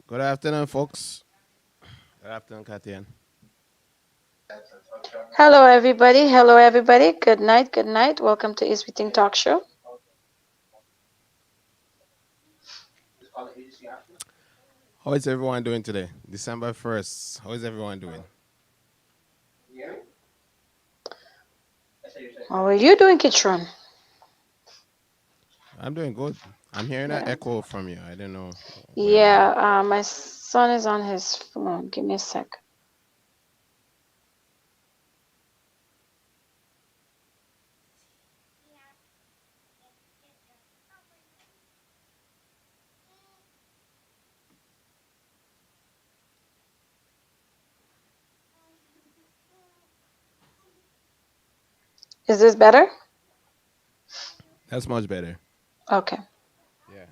Good afternoon, folks. Good afternoon, Katian. Hello, everybody. Hello, everybody. Good night. Good night. Welcome to Is We Ting Talk Show. How is everyone doing today? December 1st. How is everyone doing? How are you doing, Kitron? I'm doing good. I'm hearing an Yeah. echo from you. I don't know where that is. Yeah. My son is on his phone. Give me a sec. Is this better? That's much better. Okay. Yeah.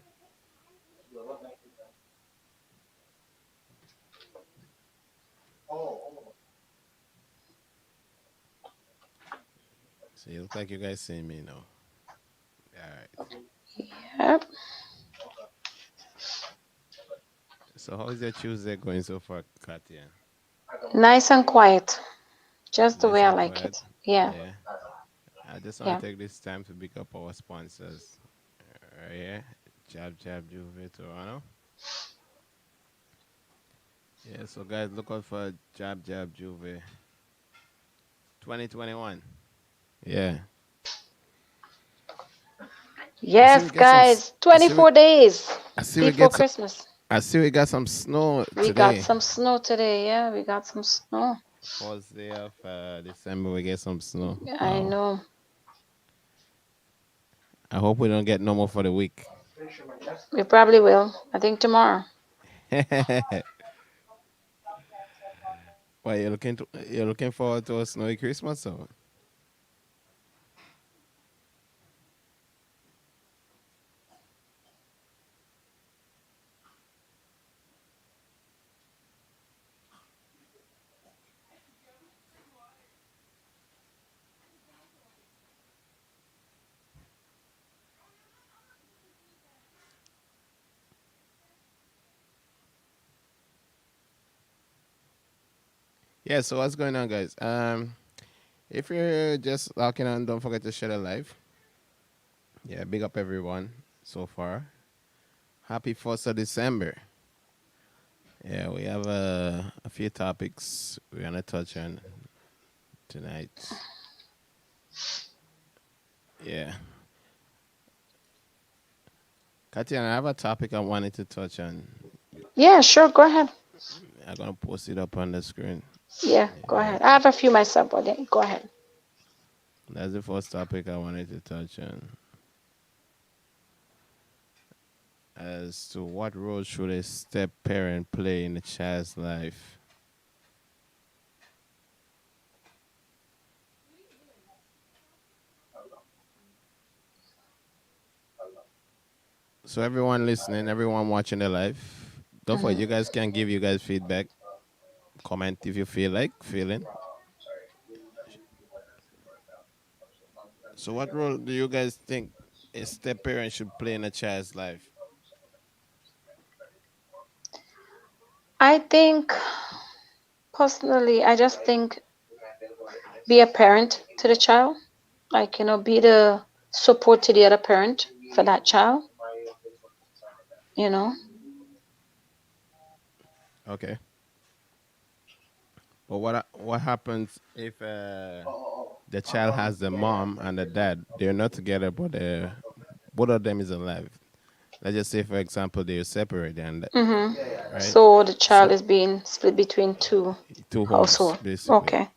So you look like you guys see me now. All right. Yep. So how is your Tuesday going so far, Katian? Nice and quiet. Just the Nice way I and like quiet. it. Yeah. Yeah. I just want Yeah. to take this time to pick up our sponsors. Right here. Jab Jab Juve Toronto. Yeah, so guys, look out for Jab Jab Juve 2021. Yeah. I see we Yes, get some. guys. I see we. 24 days I see we before get some. Christmas. I see we got some snow We got today. some snow today. Yeah, we got some snow. First day of December, we get some snow. I Wow. know. I hope we don't get no more for the week. We probably will. I think tomorrow. Why you're looking forward to a snowy Christmas, or? Yeah. So what's going on, guys? If you're just locking on, don't forget to share the live. Yeah, big up everyone so far. Happy 1st of December. Yeah, we have a few topics we're gonna touch on tonight. Yeah. Katia, I have a topic I wanted to touch on. Yeah, sure. Go ahead. I'm gonna post it up on the screen. Yeah, go Yeah, ahead. I have a few myself, but go ahead. that's the first topic I wanted to touch on. As to what role should a step parent play in a child's life? So everyone listening, everyone watching the live, don't forget you Hmm. guys can give you guys feedback, comment if you feel like feeling. So what role do you guys think a step parent should play in a child's life? I think personally, I just think be a parent to the child, like be the support to the other parent for that child. You know. Okay. But what happens if the child has the mom and the dad? They're not together, but both of them is alive. Let's just say, for example, they're separated, and Hmm. right. So the child So is being split between two two homes household. basically. Okay.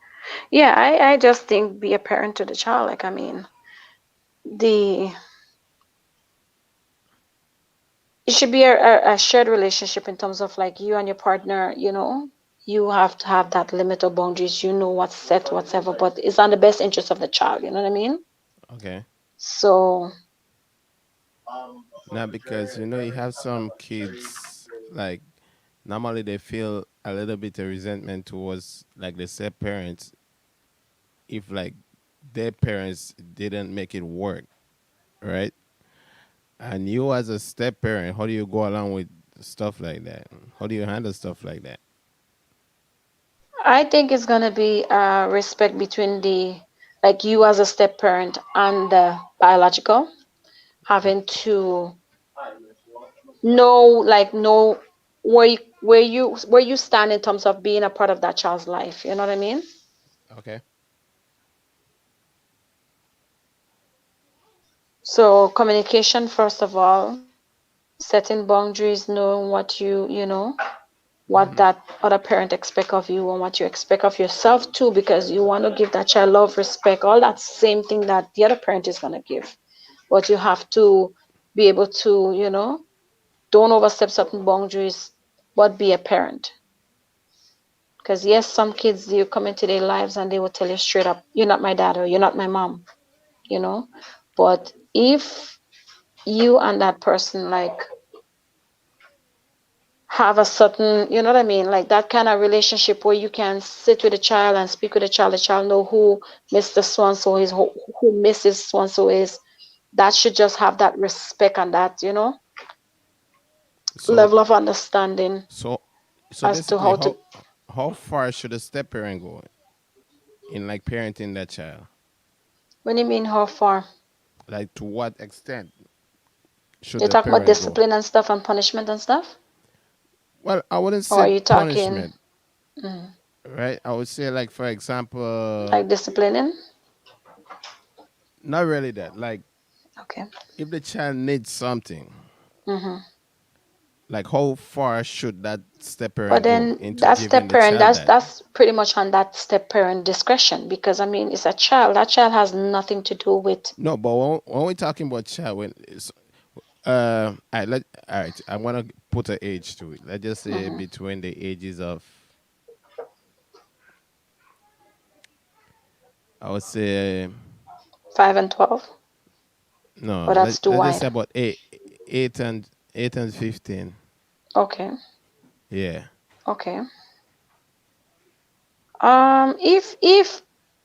Yeah, I just think be a parent to the child. Like I mean, the it should be a shared relationship in terms of like you and your partner. You have to have that limit or boundaries. You know what's set, whatever, but it's on the best interest of the child. You know what I mean? Okay. So. Now, because you have some kids like normally they feel a little bit of resentment towards like the step parents if like their parents didn't make it work, right? And you as a step parent, how do you go along with stuff like that? How do you handle stuff like that? I think it's gonna be respect between the, like, you as a step parent and the biological, having to know where you stand in terms of being a part of that child's life. You know what I mean? Okay. So communication first of all, setting boundaries, knowing what Hmm. that other parent expect of you and what you expect of yourself too, because you want to give that child love, respect, all that same thing that the other parent is going to give. But you have to be able to, don't overstep certain boundaries, but be a parent. Because yes, some kids, you come into their lives and they will tell you straight up, you're not my dad or you're not my mom, you know. But if you and that person like have a certain, you know what I mean, like that kind of relationship where you can sit with a child and speak with the child know who Mr. So and so is, who Mrs. So and so is, that should just have that respect and that, So level of understanding so so as to basically, how to. how far should a step parent go in like parenting that child? When you mean how far? Like to what extent should You're the talking about parent go? discipline and stuff and punishment and stuff? Well, I wouldn't Or are say you talking punishment, mm, right? I would say like for example, like disciplining? not really that. Like Okay. if the child needs something, Hmm. like how far should that step But parent go then into that giving step the parent, child that's that? that's pretty much on that step parent discretion, because I mean it's a child. That child has nothing to do with. No, but when we're talking about child, when it's, all right, I want to put an age to it. Let's just say Hmm. between the ages of, I would say, 5 and 12, no, or that's too let's just wide. say about 8 and 15. Okay. Yeah. Okay.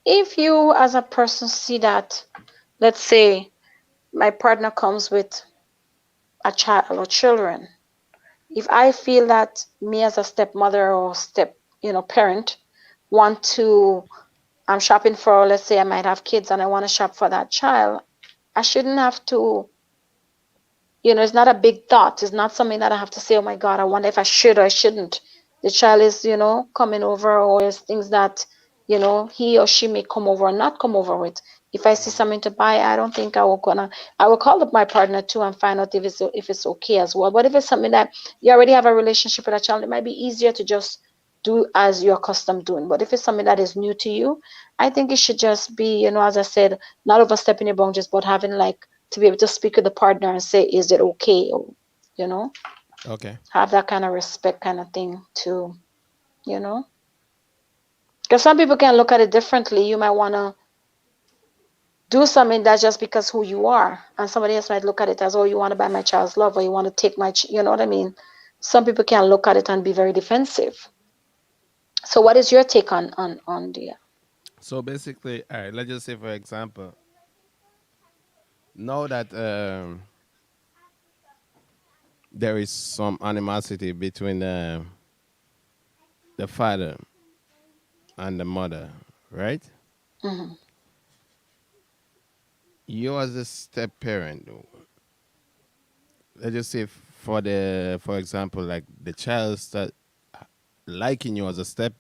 If you as a person see that, let's say my partner comes with a child or children, if I feel that me as a stepmother or step, parent, want to, I'm shopping for, let's say I might have kids and I want to shop for that child, I shouldn't have to, it's not a big thought. It's not something that I have to say, oh my God, I wonder if I should or I shouldn't. The child is, coming over, or is things that, he or she may come over or not come over with. If I see Mhm. something to buy, I don't think I will call up my partner too and find out if it's okay as well. But if it's something that you already have a relationship with a child, it might be easier to just do as you're accustomed doing. But if it's something that is new to you, I think it should just be, as I said, not overstepping your boundaries, but having like to be able to speak with the partner and say, is it okay? Or, you know, Okay. have that kind of respect kind of thing too, you know? Because some people can look at it differently. You might want to do something that's just because who you are. And somebody else might look at it as, oh, you want to buy my child's love, or you want to take you know what I mean? Some people can look at it and be very defensive. So what is your take on the. So basically, all right, let's just say, for example, know that there is some animosity between the father and the mother, right? Hmm. You as a step parent, let's just say for example, like the child start liking you as a step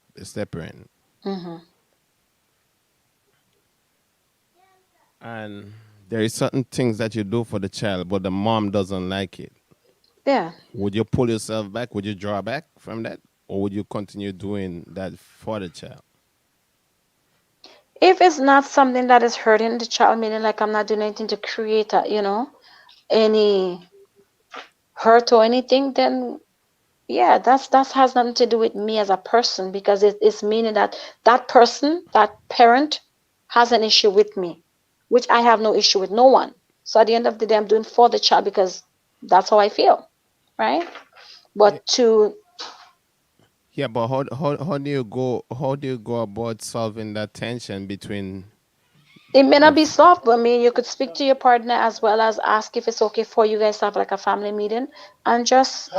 parent, Hmm. and there is certain things that you do for the child, but the mom doesn't like it. Yeah. Would you pull yourself back? Would you draw back from that, or would you continue doing that for the child? If it's not something that is hurting the child, meaning like I'm not doing anything to create any hurt or anything, then yeah, that has nothing to do with me as a person, because it's meaning that that person, that parent, has an issue with me, which I have no issue with no one. So at the end of the day, I'm doing for the child because that's how I feel, right? Yeah, But to. yeah, but how do you go about solving that tension between It may not The be f- soft, but I mean, you could speak to your partner as well as ask if it's okay for you guys to have like a family meeting and just,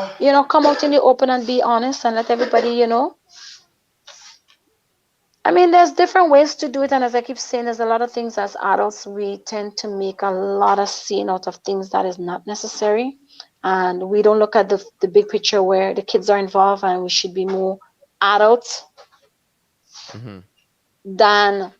come out in the open and be honest and let everybody, I mean, there's different ways to do it. And as I keep saying, there's a lot of things as adults, we tend to make a lot of scene out of things that is not necessary. And we don't look at the big picture where the kids are involved and we should be more adults hmm than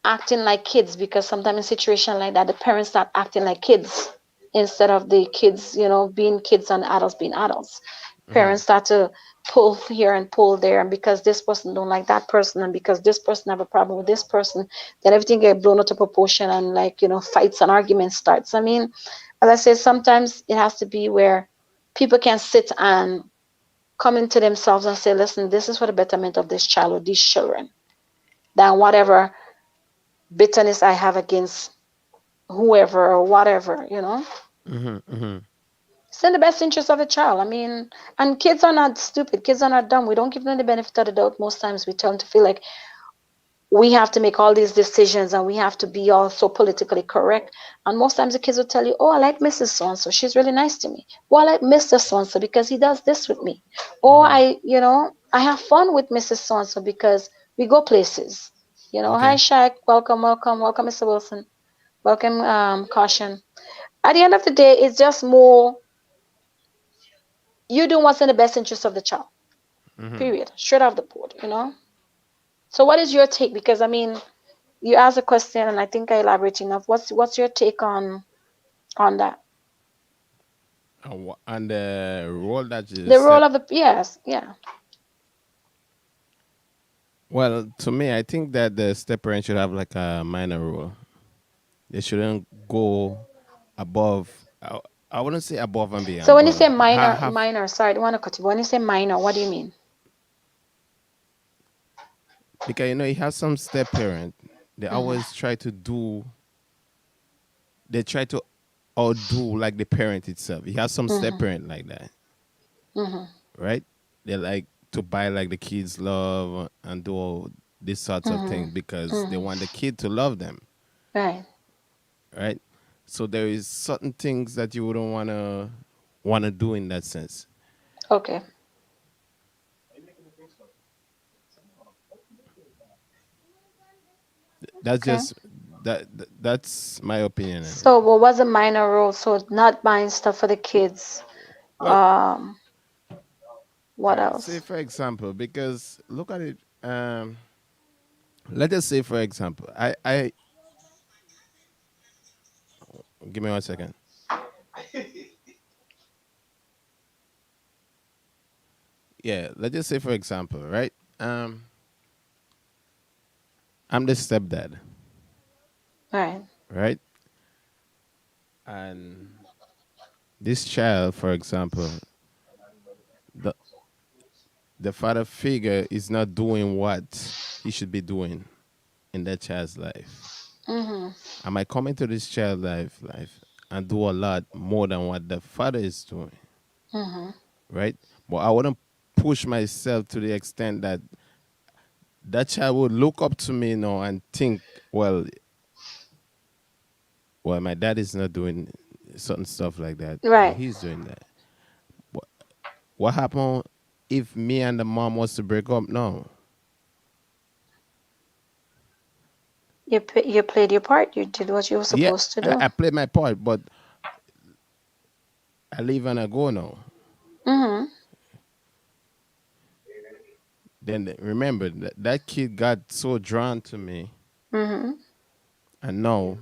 acting like kids, because sometimes in situations like that the parents start acting like kids instead of the kids being kids and adults being adults. hmm Parents start to pull here and pull there, and because this person don't like that person and because this person have a problem with this person, then everything get blown out of proportion and like fights and arguments starts. I mean, as I say, sometimes it has to be where people can sit and come into themselves and say, listen, this is for the betterment of this child or these children, than whatever bitterness I have against whoever or whatever. hmm It's in the best interest of the child. I mean, and kids are not stupid. Kids are not dumb. We don't give them the benefit of the doubt. Most times we tell them to feel like we have to make all these decisions and we have to be all so politically correct. And most times the kids will tell you, oh, I like Mrs. So and so. She's really nice to me. Well, I like Mr. So and so because he does this with me. Or hmm I have fun with Mrs. So and so because we go places. Hi, Okay. Shaq. Welcome, welcome, welcome, Mr. Wilson. Welcome, Caution. At the end of the day, it's just more you doing what's in the best interest of the child. hmm Period. Straight off the board. So, what is your take? Because I mean, you asked a question, and I think I elaborate enough. What's your take on that? And the role that you The role set. of the yes, yeah. Well, to me, I think that the step parent should have like a minor role. They shouldn't go above. I wouldn't say above and So beyond, when you but say minor, have minor, sorry, I don't want to cut you. But when you say minor, what do you mean? because you have some step parent. They always try to do. They try to outdo like the parent itself. You have some step Mm-hmm, parent like that, mm-hmm, right? They like to buy like the kids love and do all these sorts of mm-hmm, things because they mm-hmm. want the kid to love them, Right. right? So there is certain things that you wouldn't wanna do in that sense. Okay. That's Okay. just that's my opinion on it. So what was a minor role? So not buying stuff for the kids. Well, all What right. Say else? for example, because look at it. Let us say for example, I give me 1 second. Yeah, let's just say for example, right? I'm the stepdad, Right. right? And this child, for example, the the father figure is not doing what he should be doing in that child's life. Mm-hmm. I might come into this child's life and do a lot more than what the father is doing, Mm-hmm. right? But I wouldn't push myself to the extent that that child would look up to me now and think, well, my dad is not doing certain stuff like that, and Right. he's doing that. What, what happened if me and the mom was to break up? No, You played your part. You did what you were yeah, supposed to I do. played my part, but I leave and I go now. Mm-hmm. Then remember that kid got so drawn to me, Mm-hmm. and now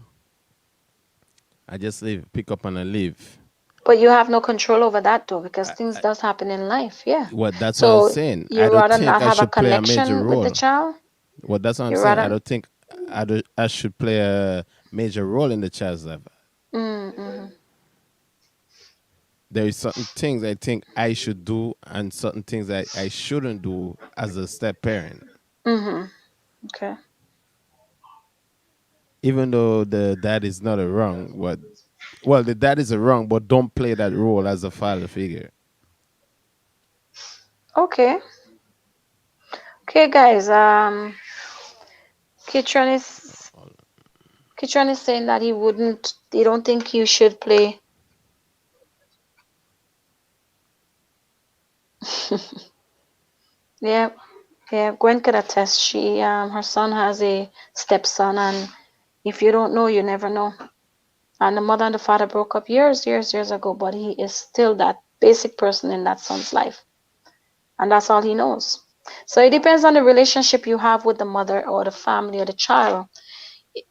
I just leave, pick up and I leave. But you have no control over that though, because I, things I, does happen in life. Yeah. well, that's what I'm So saying. I you don't rather think not I have a should play a major connection with the role. child. Well, that's what I'm You saying. I rather. don't think I should play a major role in the child's life. Mm-hmm. There is certain things I think I should do and certain things that I shouldn't do as a step parent. Mm-hmm. Okay. Even though the dad is not a wrong, well, the dad is a wrong, but don't play that role as a father figure. Okay. Okay, guys. Kitron is Kitran is saying that he wouldn't, they don't think you should play. Yeah, yeah. Gwen could attest. Her son has a stepson, and if you don't know, you never know. And the mother and the father broke up years ago, but he is still that basic person in that son's life, and that's all he knows. So it depends on the relationship you have with the mother or the family or the child.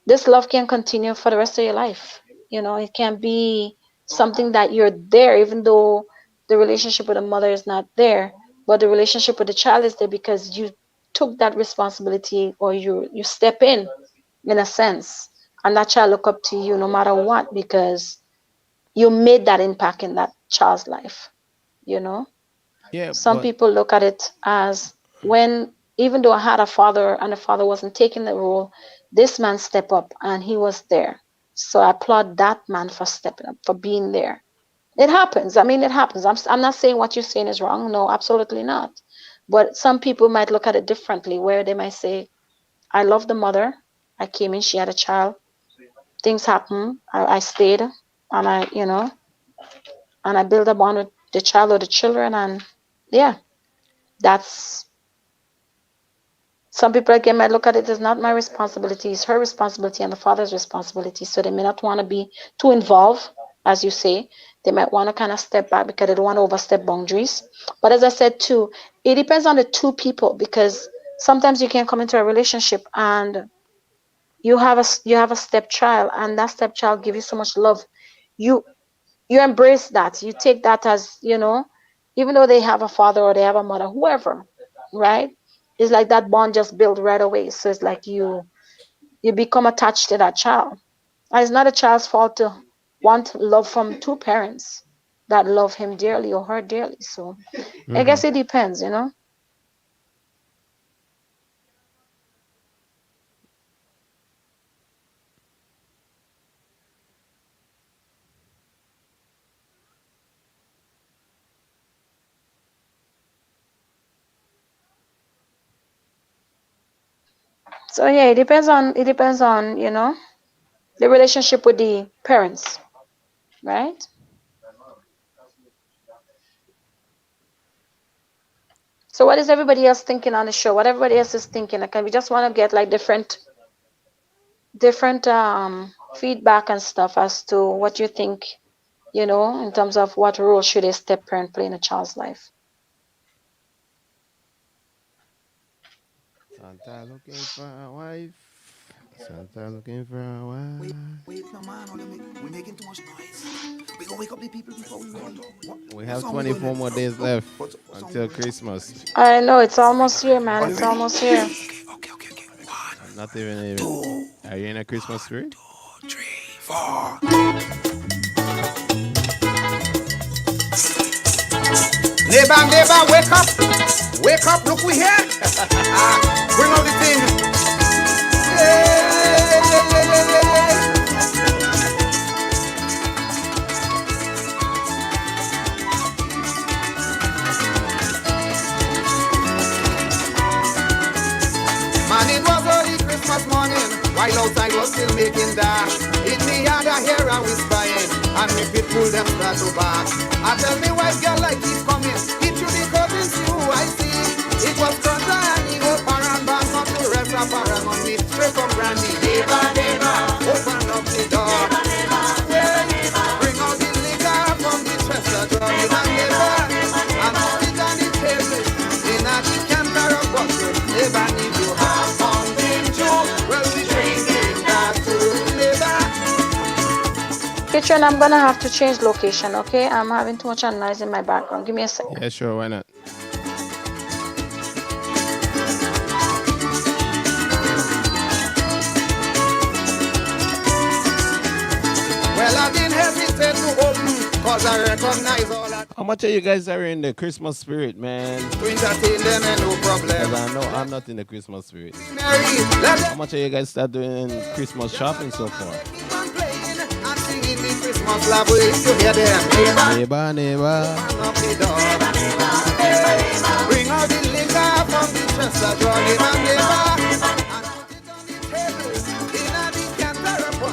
This love can continue for the rest of your life. It can be something that you're there, even though the relationship with the mother is not there, but the relationship with the child is there because you took that responsibility, or you step in a sense, and that child look up to you no matter what, because you made that impact in that child's life. you know Yeah, some but people look at it as, when, even though I had a father and the father wasn't taking the role, this man stepped up and he was there. So I applaud that man for stepping up, for being there. It happens. I mean, it happens. I'm not saying what you're saying is wrong. No, absolutely not. But some people might look at it differently, where they might say, I love the mother. I came in, she had a child. Things happen. I stayed, and I build a bond with the child or the children. And yeah, that's, some people again might look at it as not my responsibility, it's her responsibility and the father's responsibility. So they may not want to be too involved, as you say. They might want to kind of step back because they don't want to overstep boundaries. But as I said too, it depends on the two people, because sometimes you can come into a relationship and you have a stepchild, and that stepchild give you so much love. You you embrace that. You take that as, even though they have a father or they have a mother, whoever, right? It's like that bond just built right away. So it's like you become attached to that child. And it's not a child's fault to want love from two parents that love him dearly or her dearly. So I hmm guess it depends. So yeah, it depends on the relationship with the parents, right? So what is everybody else thinking on the show? What everybody else is thinking? Like, we just want to get like different feedback and stuff as to what you think, in terms of what role should a step parent play in a child's life. Santa looking for a wife. Santa looking for a wife. Wait, no man, we're making too much noise. We gonna wake up the people before we ready. We What have song we going 24 in? more days left What song we until going in? Christmas. I know it's almost here, man. Are you It's ready? almost here. Okay. One, I'm not even. two, Are you in a Christmas spirit? 3, 4. Neighbor, wake up! Wake up! Look, we here. Bring out the thing. Yeah. Man, it was early Christmas morning, while outside was still making dark. In me yard I hear a whispering, and me pit pull them start to bark. I tell me wife girl like he's coming, it through the curtains you I see. It was Cruncher and he go and back up to rest of on me, straight from Brandy. Neighbor, open up the door. Bring out the liquor from the Chester drawer. Neighbor, and put it on the table, in a decanter of bottle. Neighbor, need you have something to, well, we drinking that too. Neighbor. Kitchen, I'm gonna have to change location, okay? I'm having too much noise in my background. Give me a sec. Yeah, sure. Why not? Well, I didn't hesitate to open, cause I recognize all that. How much of you guys are in the Christmas spirit, man? To entertain them and no problem. Because I know I'm not in the Christmas spirit. Merry, let How them much of you guys start doing Christmas shopping so far? keep on playing and singing the Christmas love ways to hear them. Neighbor. Open up the door. Bring out the liquor from the Chester drawer. Neighbor. And put it on the table in a decanter of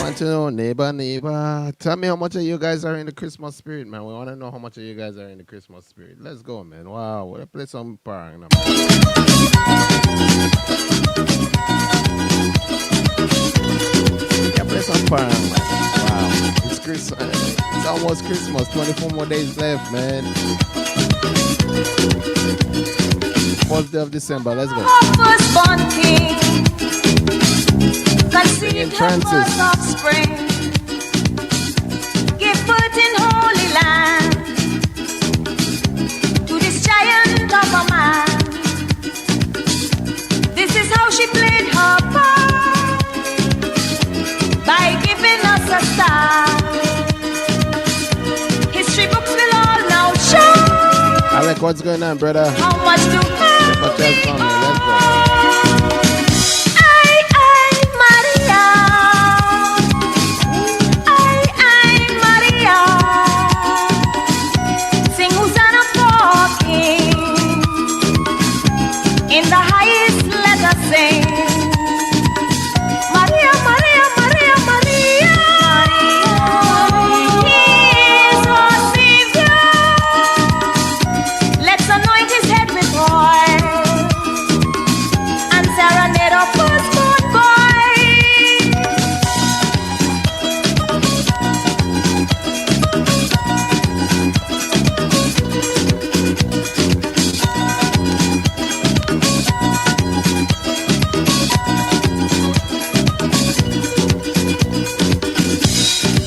want to know, neighbor, neighbor. Tell me how much of you guys are in the Christmas spirit, man. We want to know how much of you guys are in the Christmas spirit. Let's go, man. Wow, we'll play some parang, man. Yeah, play some parang, man. Wow, it's Christmas. It's almost Christmas. 24 more days left, man. 4th day of December. Let's go. Firstborn king, Singing conceived her Francis. first offspring, give birth in Holy Land to this giant of a man. This is how she played her part by giving us a star. History books will all now show. Alec, what's going on, brother? How much do Let's go. Maria. Maria. Sing Hosanna for King. In the highest let us sing. Maria, Maria, Maria, Maria. He is our Savior. Let's anoint his head with oil and serenade our firstborn boy.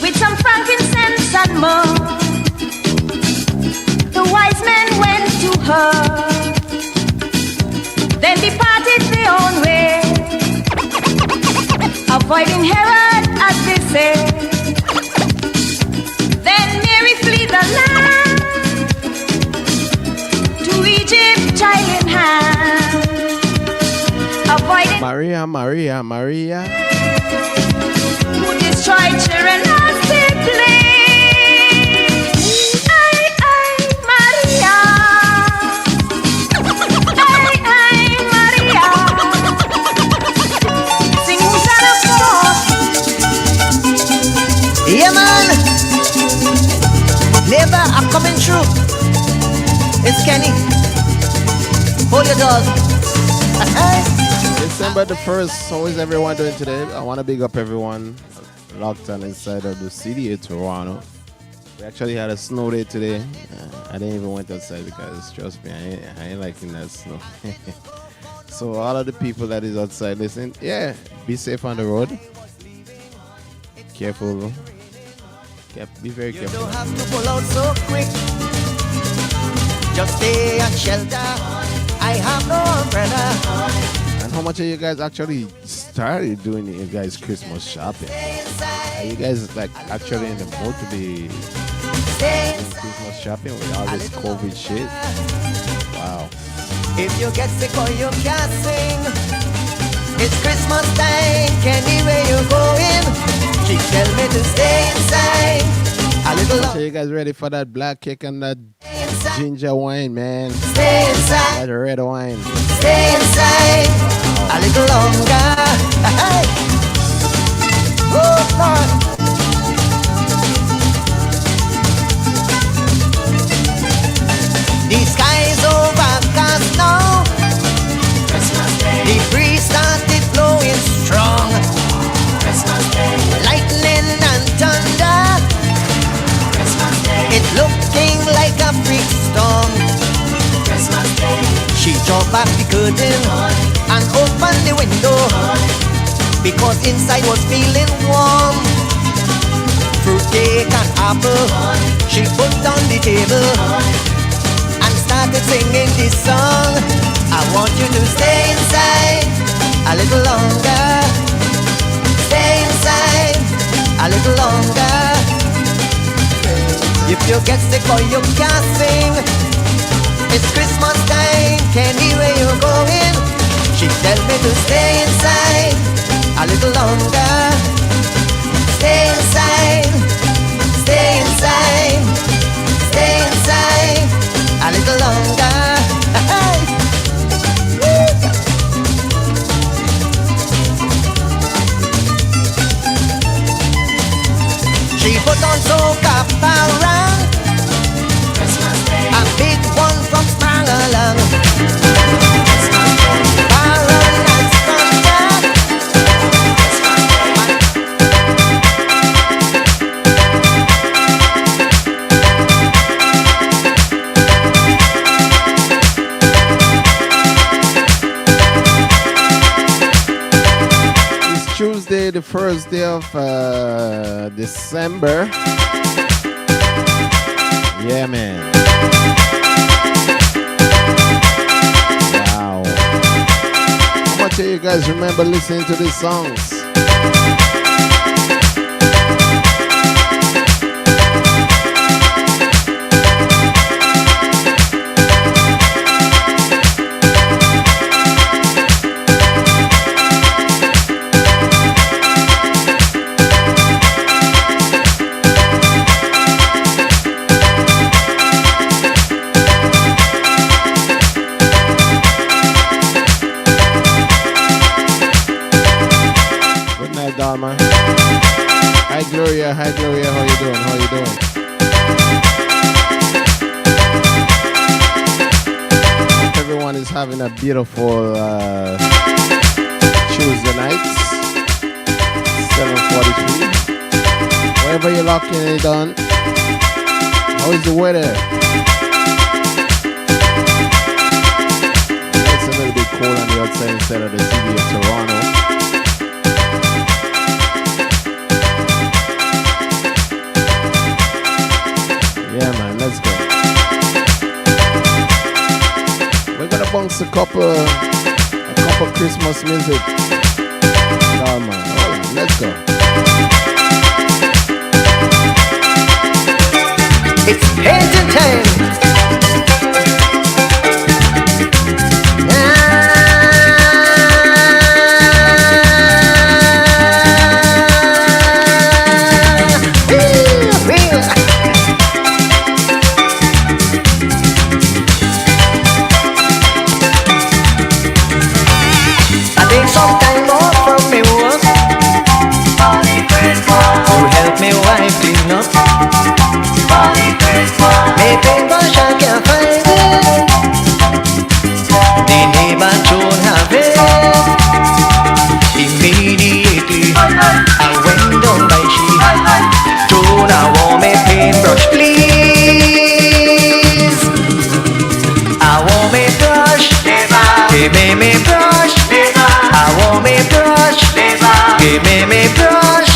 With some frankincense and myrrh, the wise men went to her, then departed their own way, avoiding Herod as they say. Then Mary flee the land to Egypt, child in hand, avoiding Maria, Maria, Maria. who destroyed children as they play. Maria. Maria. Sing Hosanna for. Yeah, man. Neighbor, I'm coming through. It's Kenny. Hold your dog. December the 1st. How is everyone doing today? I want to big up everyone locked on inside of the city of Toronto. We actually had a snow day today. I didn't even went outside because, trust me, I ain't liking that snow. So all of the people that is outside, listen, yeah, be safe on the road. Careful. Be very You careful. don't have to pull out so quick. Just stay at shelter. I have no umbrella. And how much of you guys actually started doing you guys Christmas shopping? Are you guys like actually in the mood to be Stay doing inside. Christmas shopping with all this COVID shit? Wow. If you get sick or you can't sing, it's Christmas time. Anywhere you're going, she tell me to stay inside. A little So longer. you guys ready for that black cake and that Stay inside. ginger wine, man? Stay inside. That red wine. Stay inside. A little longer. Oh, Lord. The sky's overcast now. The breeze started blowing strong. Lightning and thunder. It looking like a freak storm. She drew back the curtain and opened the window because inside was feeling warm. Fruitcake and apple she put on the table and started singing this song. I want you to stay inside a little longer. Stay inside a little longer. If you get sick or you can't sing, it's Christmas time. Anywhere you're going, she tell me to stay inside a little longer. Stay inside, stay inside, stay inside a little longer. soca parang, a big one from Spangalang. Parang and Scotland. It's Tuesday, the first day of December. Yeah, man. Wow. How much of you guys remember listening to these songs? Good night, Dharma. Hi, Gloria. Hi, Gloria. How you doing? How you doing? Hope everyone is having a beautiful Tuesday night. 7:43. Wherever you're locking it on. How is the weather? It's a little bit cold on the outside instead of the city of Toronto. Yeah, man, let's go. We're gonna bounce a couple Christmas music. Oh man, hold on, let's go. It's painting time. I take some time off from me work to help me wife clean up. Me paintbrush I can't find it. The neighbor don't have it. Immediately I went down by she. Don't I want me paintbrush please? I want me brush. Give me brush. I want me brush. Give me brush.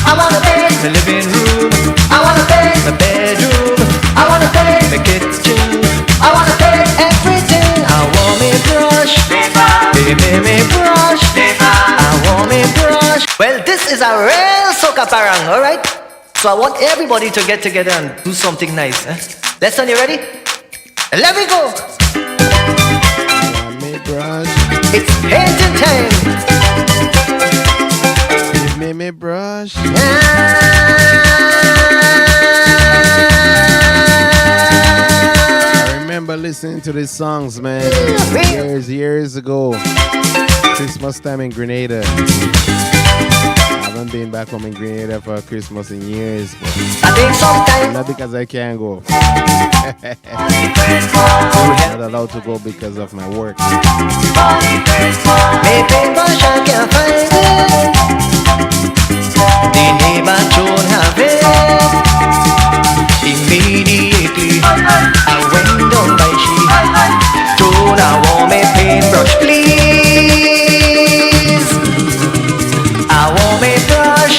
I wanna paint the living room. I wanna paint the bedroom. I wanna paint the kitchen. I wanna paint everything. I want me brush. Give me brush. I want me brush. Well, this is a real soca parang, alright? So I want everybody to get together and do something nice. Lesson, you ready? Let me go. Want me brush? It's painting time. Give me brush. I remember listening to these songs, man, years ago. Christmas time in Grenada. I haven't been back home in Grenada for Christmas in years, but I think sometime not because I can't go. Not allowed to go because of my work. me paintbrush I can't find it. The neighbor don't have it. Immediately I went down by she. Don't I want me paintbrush please? I want me brush.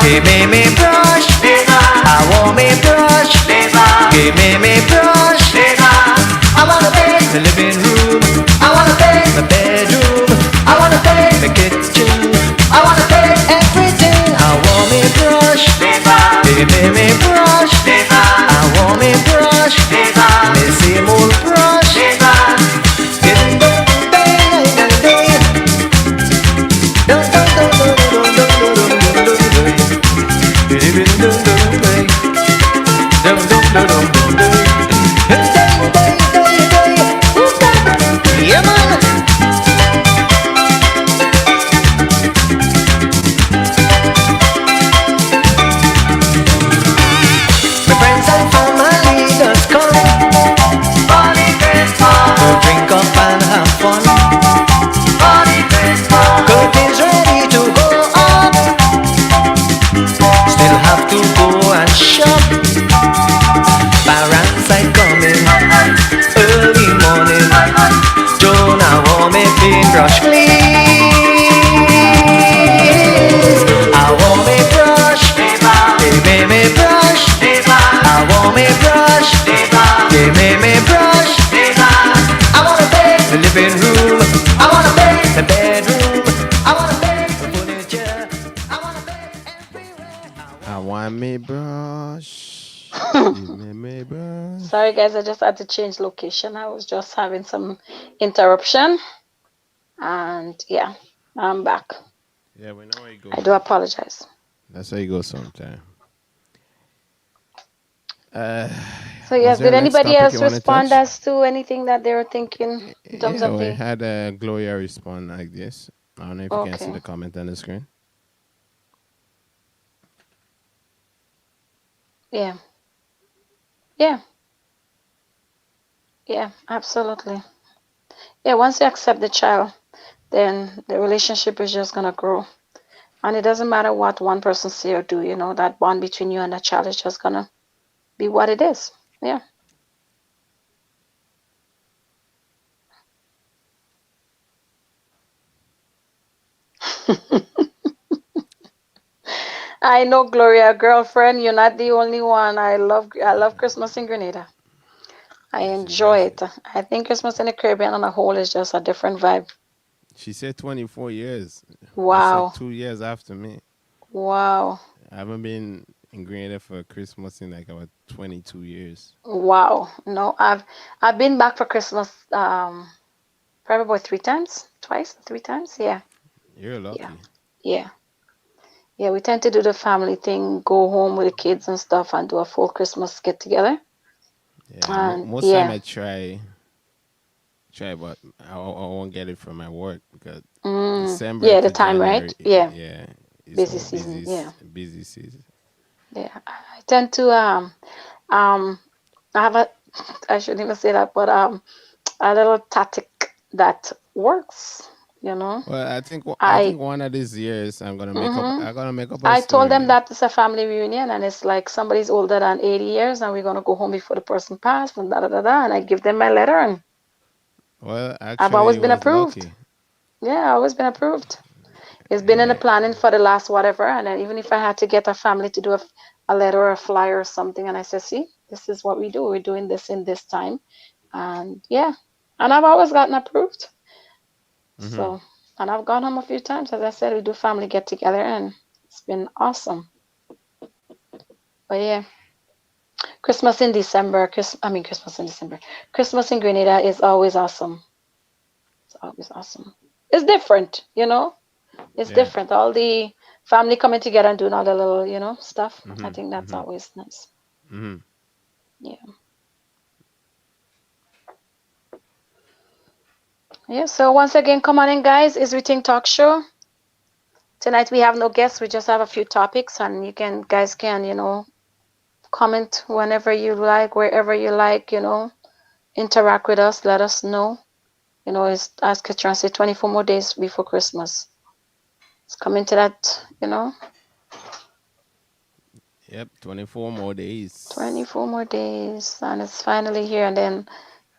Give me brush. I want me brush. Give me brush. I wanna paint the living room. I wanna paint the bedroom. I wanna paint the kitchen. I wanna paint everything. I want me brush. Give me brush. I want me brush. Me same old brush. Yeah, man. please. I want me brush, give me brush. I want me brush, give me brush. I wanna paint the living room, I wanna paint the bedroom, I wanna paint the furniture, I wanna paint everywhere. I want me brush. Give me Sorry, brush. guys, I just had to change location. I was just having some interruption. And yeah, I'm back. Yeah, we know where you I go. do apologize. That's how you go sometime. Uh, So was yes, there a did next anybody topic you else want to respond touch? as to anything that they were thinking in terms Yeah, of we the? had Gloria respond like this. I don't know if you can see Okay. the comment on the screen. Yeah. Yeah. Yeah. Absolutely. Yeah. Once you accept the child, then the relationship is just gonna grow, and it doesn't matter what one person say or do. You know that bond between you and that child is just gonna be what it is. Yeah. I know, Gloria, girlfriend, you're not the only one. I love Christmas in Grenada. I Yeah, she enjoy says it. I think Christmas in the Caribbean on a whole is just a different vibe. she said 24 years. That's like Wow. 2 years after me. Wow. I haven't been in Grenada for Christmas in like about 22 years. Wow. No, I've been back for Christmas probably about three times, twice, three times. Yeah. You're Yeah. lucky. Yeah. Yeah, we tend to do the family thing, go home with the kids and stuff and do a full Christmas get together. Yeah, And most time yeah. I try, but I won't get it from my work because December Yeah, the to time, January, right? Yeah. yeah, it's Busy all season. Yeah. busy season. Yeah. I tend to um I have a I shouldn't even say that, but a little tactic that works, you know. Well, I I think one of these years hmm I'm gonna make up a I told them story. that it's a family reunion and it's like somebody's older than 80 years and we're gonna go home before the person passed and da da da da and I give them my letter and Well, I've actually, always it been was approved. lucky. Yeah, I've always been approved. It's been in the Yeah. planning for the last whatever, and then even if I had to get a family to do a letter or a flyer or something, and I said, see, this is what we do. We're doing this in this time, and yeah, and I've always gotten approved. Mm-hmm. So, and I've gone home a few times. As I said, we do family get together, and it's been awesome. But yeah, Christmas in December, Christmas in December. Christmas in Grenada is always awesome. It's always awesome. It's different, you know. It's Yeah. different. All the family coming together and doing all the little, stuff. I Mm-hmm. think that's Mm-hmm. always nice. Mm-hmm. Yeah. Yeah. So once again, come on in, guys. It's We Ting Talk Show. Tonight we have no guests. We just have a few topics, and guys can, comment whenever you like, wherever you like, interact with us. Let us know. It's as Katran said, 24 more days before Christmas. It's coming to that, Yep. 24 more days. 24 more days, and it's finally here. And then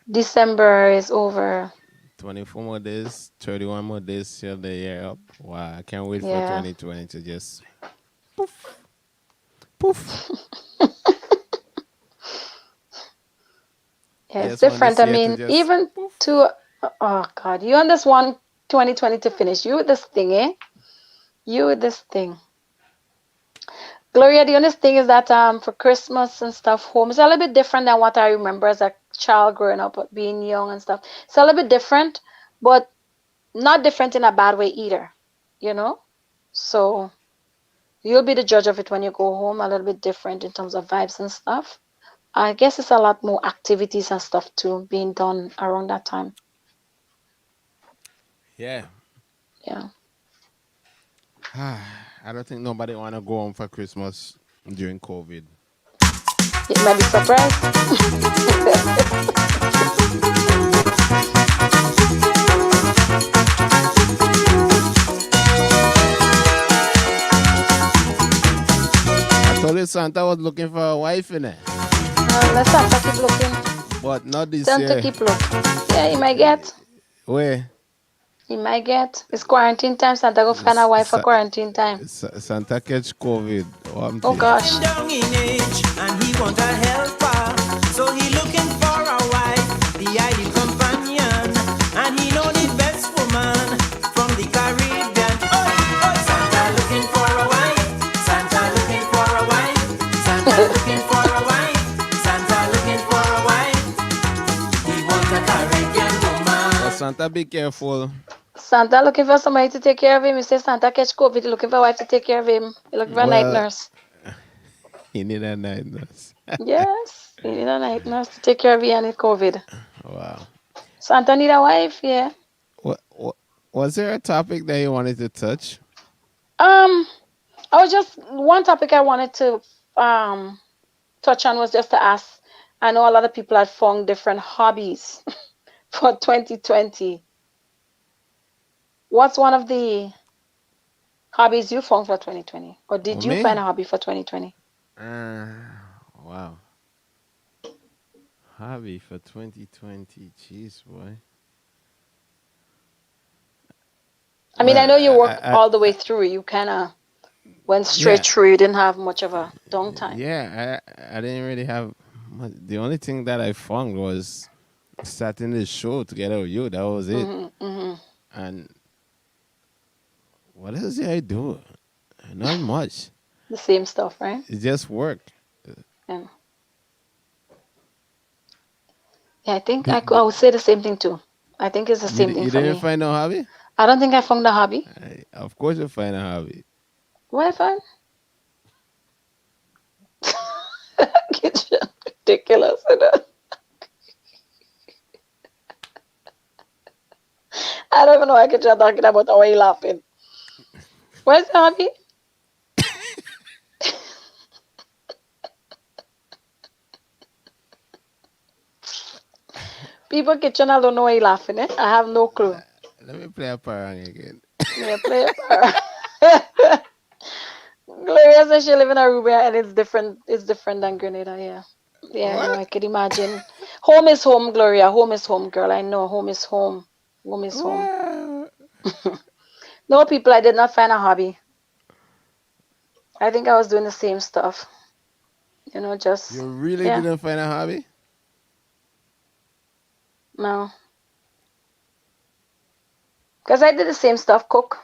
December is over. 24 more days. 31 more days till the year up. Wow! I can't wait for Yeah. 2020 to just poof, poof. Yeah, I it's just want different. this I year to mean, just even poof. to, oh God, you on this one 2020 to finish. You with this thing, eh? You with this thing. Gloria, the only thing is that for Christmas and stuff, home is a little bit different than what I remember as a child growing up, being young and stuff. It's a little bit different, but not different in a bad way either, you know? So you'll be the judge of it when you go home, a little bit different in terms of vibes and stuff. I guess it's a lot more activities and stuff too being done around that time. Yeah. Yeah. I don't think nobody wanna go home for Christmas during COVID. You might be surprised. I told you Santa was looking for a wife in it, Let's have to keep looking. but not this Tend to year. keep looking. Yeah, you might get. Where? He might get. It's quarantine time. Santa go find a S- wife for Sa- quarantine time. Santa catch COVID. What I'm Oh saying. gosh. Down in age and he want a helper. So he looking for a wife, the ideal companion. And he know the best woman from the Caribbean. Oh, oh, Santa looking for a wife. Santa looking for a wife. Santa looking for a wife. Santa looking for a wife. He want a Caribbean But woman. Santa, be careful. Santa looking for somebody to take care of him. He says Santa catch COVID. He looking for a wife to take care of him. He looking for a night Well, nurse. he need a night nurse. Yes. He need a night nurse to take care of him and COVID. Wow. Santa need a wife, yeah. What was there a topic that you wanted to touch? Um, I was just one topic I wanted to um touch on was just to ask. I know a lot of people had found different hobbies for 2020. What's one of the hobbies you found for 2020? Or Oh, did you me? find a hobby for 2020? Uh, wow. Hobby for 2020. Jeez, boy. I mean, I Well, know you worked I all the way through. You kind of went straight yeah, through. You didn't have much of a downtime. I didn't really have the only thing that I found was starting this show together with you. That was it. Hmm. And what else did I do? Not much. The same stuff, right? It just work. And yeah, I think Did, I did, would say the same thing too. I think it's the same thing you for didn't me. find no hobby? I don't think I found a hobby. Of course you find a hobby. What I find? Kitchen ridiculous. I don't even know why Kitchen talking about how you laughing. Where's the hobby? People Kitchen, I don't know why you laughing. Eh? I have no clue. Let me play a parang again. Yeah, play a part. Gloria says she live in Aruba and it's different. It's different than Grenada. Yeah, yeah. I know. I What? could imagine. Home is home, Gloria. Home is home, girl. I know. Home is home. Home is home. What? No, people. I did not find a hobby. I think I was doing the same stuff. Just You really yeah. didn't find a hobby? No, because I did the same stuff. Cook,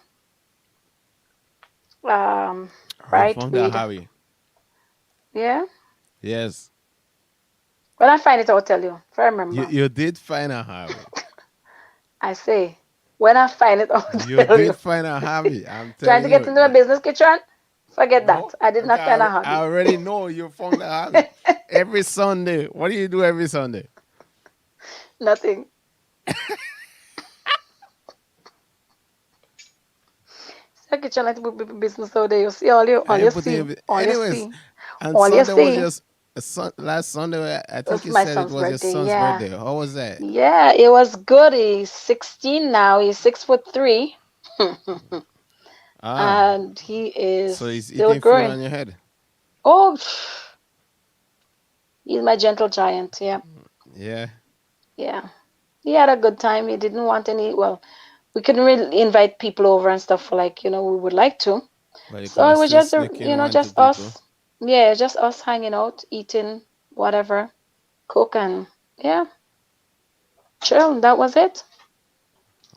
um, Oh, you write, found a read. hobby. Yeah. Yes. When I find it, I'll tell you. If I You remember, you did find a hobby. I say. When I find it, I'll You tell you. did find a hobby. I'm Trying to telling get you. into the business kitchen? Forget that. No, I did okay, not find a I hobby. already know you found a hobby. Every Sunday. What do you do every Sunday? Nothing. So kitchen like business out there. You see I all ain't you put see, it. all you Anyways, see, and all you Sunday was see. just last Sunday. I think Was you my said it son's was your birthday. son's Yeah. birthday. How was that? Yeah, it was good. He's 16 now. He's 6'3". Ah, And he is so he's still eating food growing. on your head. Oh, he's my gentle giant. Yeah. Yeah. Yeah. He had a good time. He didn't want any, well, we couldn't really invite people over and stuff for like, we would like to. But you could So it have was still just, sneak in one, two just people. us. Yeah, just us hanging out, eating, whatever, cook and yeah, chill. That was it.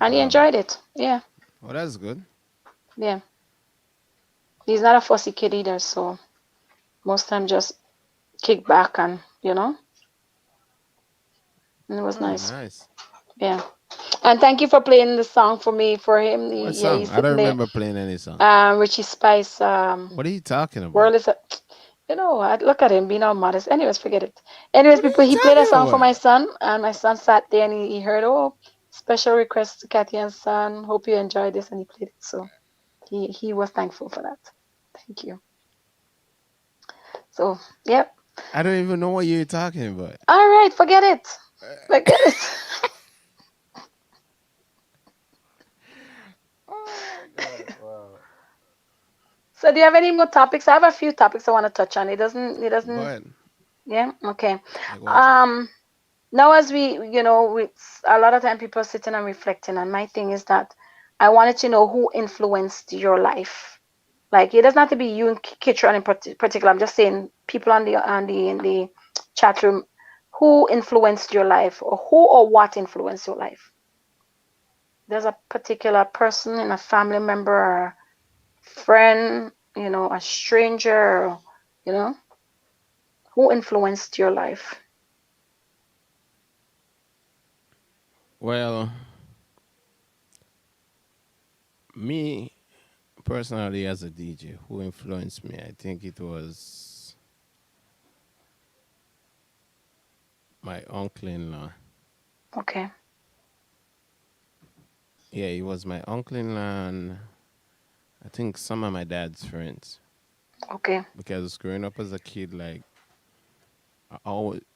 And he Wow. enjoyed it. Yeah, Well, that's good. yeah. He's not a fussy kid either, so most time just kick back and it was Oh, nice. nice. Yeah. And thank you for playing the song for me, for him. What Yeah, song? he's I don't sitting there. remember playing any song. Richie Spice, What are you talking about? World is a, I look at him being all modest. Anyways, forget it. Anyways, What are people, you he played a talking song for my about? son, and my son sat there and he heard, oh, special request to Kathy and son. Hope you enjoyed this, and he played it. So he was thankful for that. Thank you. So, yep. I don't even know what you're talking about. All right, forget it. Forget it. Oh my god! Wow. So, do you have any more topics? I have a few topics I want to touch on. It Go doesn't. ahead. Yeah. Okay. Like what? Um. Now as we a lot of time people sitting and reflecting, and my thing is that I wanted to know who influenced your life. Like it doesn't have to be you and Kitron in particular. I'm just saying people in the chat room, who influenced your life, or who or what influenced your life. There's a particular person in a family member or friend, a stranger, you know, who influenced your life. Well, me personally as a DJ, who influenced me, I think it was my uncle-in-law. Okay. Yeah, it was my uncle-in-law and I think some of my dad's friends. Okay. Because growing up as a kid, like I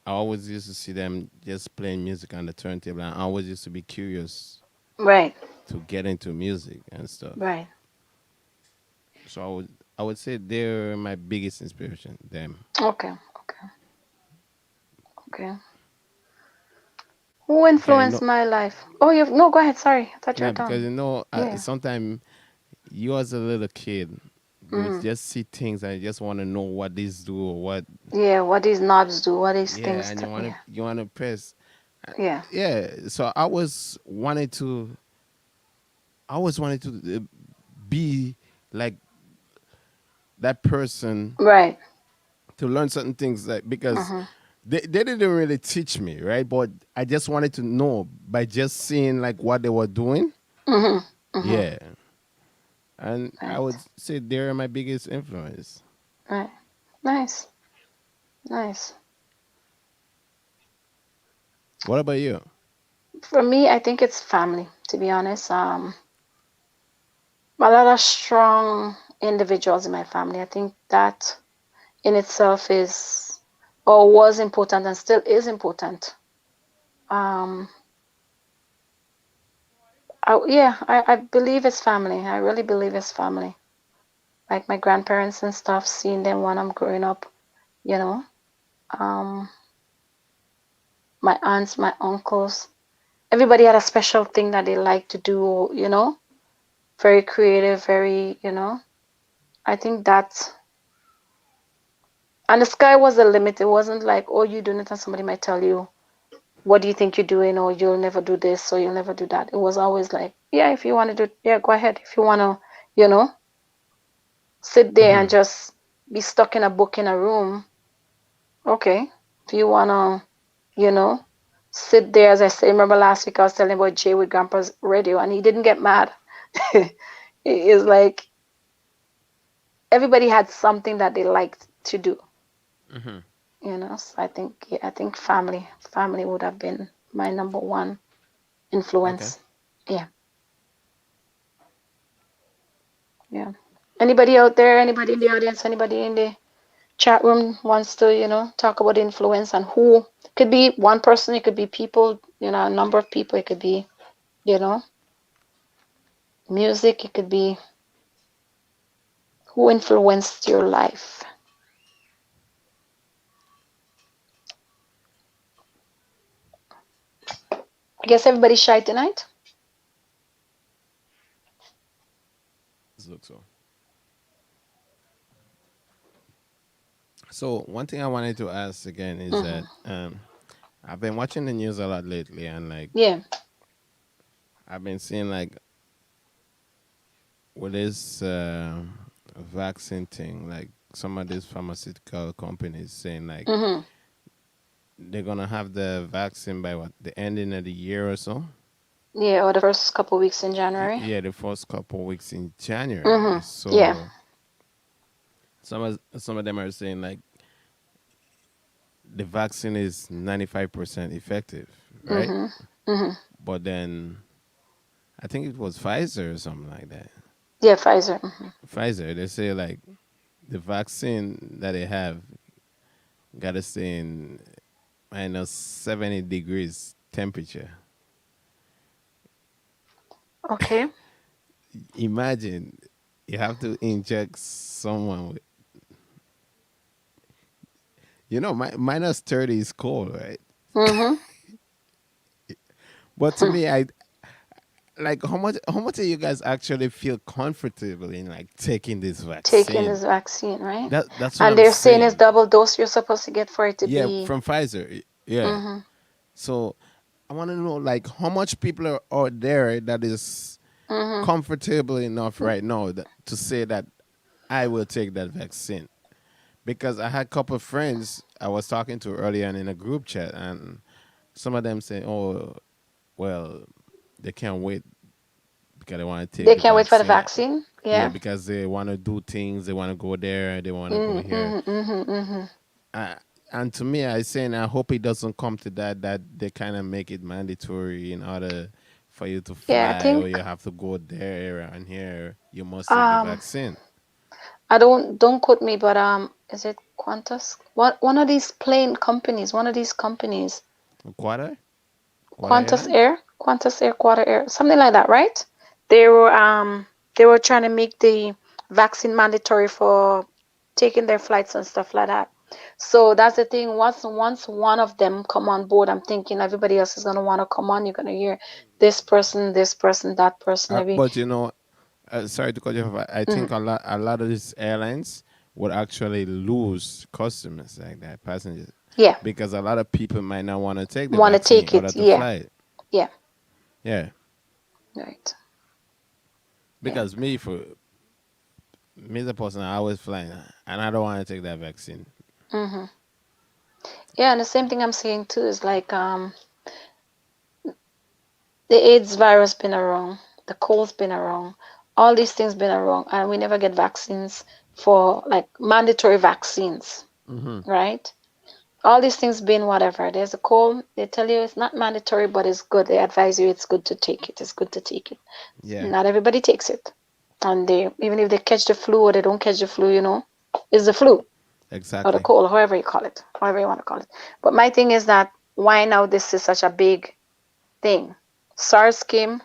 always used to see them just playing music on the turntable, and I always used to be curious Right. to get into music and stuff. Right. So I would say they're my biggest inspiration. Them. Okay. Okay. Okay. Who Because influenced my life? Oh, you no, go ahead. Sorry. I thought you were no, because done. Yeah. sometimes you as a little kid, you Mm. just see things and you just want to know what these do or what. Yeah. What these knobs do? What these Yeah, things and do? Yeah. you want to press. Yeah. Yeah, so I always wanted to be like that person Right. to learn certain things, like because Mhm. they didn't really teach me, right? But I just wanted to know by just seeing like what they were doing. Mhm. Mhm. Yeah, and I Right. would say they're my biggest influence. Right. Nice. Nice. What about you? For me, I think it's family. To be honest, a lot of strong individuals in my family. I think that in itself is or was important and still is important. Um, I believe it's family. I really believe it's family. Like my grandparents and stuff, seeing them when I'm growing up, you know. Um, my aunts, my uncles, everybody had a special thing that they like to do. Very creative, very. I think that, and the sky was the limit. It wasn't like, oh, you doing it, and somebody might tell you, what do you think you're doing, or you'll never do this, or you'll never do that. It was always like, yeah, if you want to do it, yeah, go ahead. If you want to, you know, sit there and Hmm. just be stuck in a book in a room, okay. If you want to, you know, sit there, as I say, remember last week I was telling about Jay with Grandpa's radio, and he didn't get mad. It's like everybody had something that they liked to do, Hmm. So I think family would have been my number one Okay. influence. Yeah. Yeah. Anybody out there, anybody in the audience, anybody in the chat room wants to, talk about influence, and who could be one person, it could be people, a number of people, it could be, you know, music, it could be who influenced your life. I guess everybody's shy tonight. This looks so. So one thing I wanted to ask again is Hmm. that I've been watching the news a lot lately, and like Yeah. I've been seeing like with this vaccine thing, like some of these pharmaceutical companies saying like Hmm. they're gonna have the vaccine by what, the ending of the year or so. Yeah, or the first couple weeks in January. Yeah, the first couple weeks in January. Hmm. Yeah. So some of them are saying like the vaccine is 95% effective, right? Hmm. Hmm. But then I think it was Pfizer or something like that. Yeah, Pfizer. Hmm. Pfizer, they say like the vaccine that they have gotta stay in -70 degrees temperature. Okay. Imagine you have to inject someone with, -30 is cold, right? Hmm. But to me, I like how much do you guys actually feel comfortable in like taking this Taking vaccine? this vaccine, right? That's what And I'm they're saying it's saying. double dose you're supposed to get for it to Yeah, be. from Pfizer. Yeah. Mm-hmm. So I want to know like how much people are out there that is Mm-hmm. comfortable enough right now to say that I will take that vaccine. Because I had a couple of friends I was talking to earlier in a group chat, and some of them say, "Oh, well, they can't wait because they want to take They the can't wait for the vaccine." vaccine. Yeah, Yeah. because they want to do things, they want to go there, they want to go Mm-hmm. here. Mm-hmm. Mm-hmm. Uh, and to me, I saying I hope it doesn't come to that, that they kind of make it mandatory in order for you to Yeah, I fly, or think you have to go there and here. You must take the um vaccine. I don't quote me, but is it Qantas? What one of these plane companies, one of these companies, Quarter, quarter Qantas airline. Air, Qantas Air, Quarter Air, something like that, right? They were they were trying to make the vaccine mandatory for taking their flights and stuff like that. So that's the thing. Once one of them come on board, I'm thinking everybody else is gonna want to come on. You're gonna hear this person, that person, every. But sorry to cut you off. I Mm, think a lot of these airlines would actually lose customers like that, passengers, yeah, because a lot of people might not want to take the want to vaccine in take order it. to Yeah, fly. yeah, Yeah, right. Yeah. because me as a person, I always flying, and I don't want to take that vaccine. Hmm. Yeah, and the same thing I'm saying too is like the AIDS virus been around, the cold's been around, all these things been around, and we never get vaccines for like mandatory vaccines, Hmm. right? All these things been whatever. There's a cold, they tell you it's not mandatory, but it's good. They advise you it's good to take it. It's good to take it. Yeah, Not everybody takes it. And they even if they catch the flu or they don't catch the flu, it's the flu or the exactly. cold, however you call it, however you want to call it. But my thing is that why now this is such a big thing? SARS came,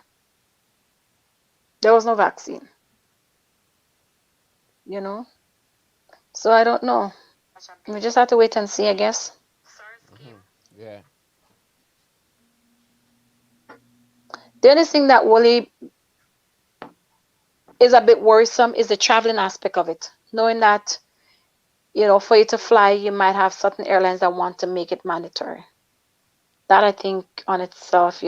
there was no vaccine, you know? So I don't know. We just have to wait and see, I guess. Hmm. Yeah. The only thing that really is a bit worrisome is the traveling aspect of it. Knowing that, for you to fly, you might have certain airlines that want to make it mandatory. That I think on itself,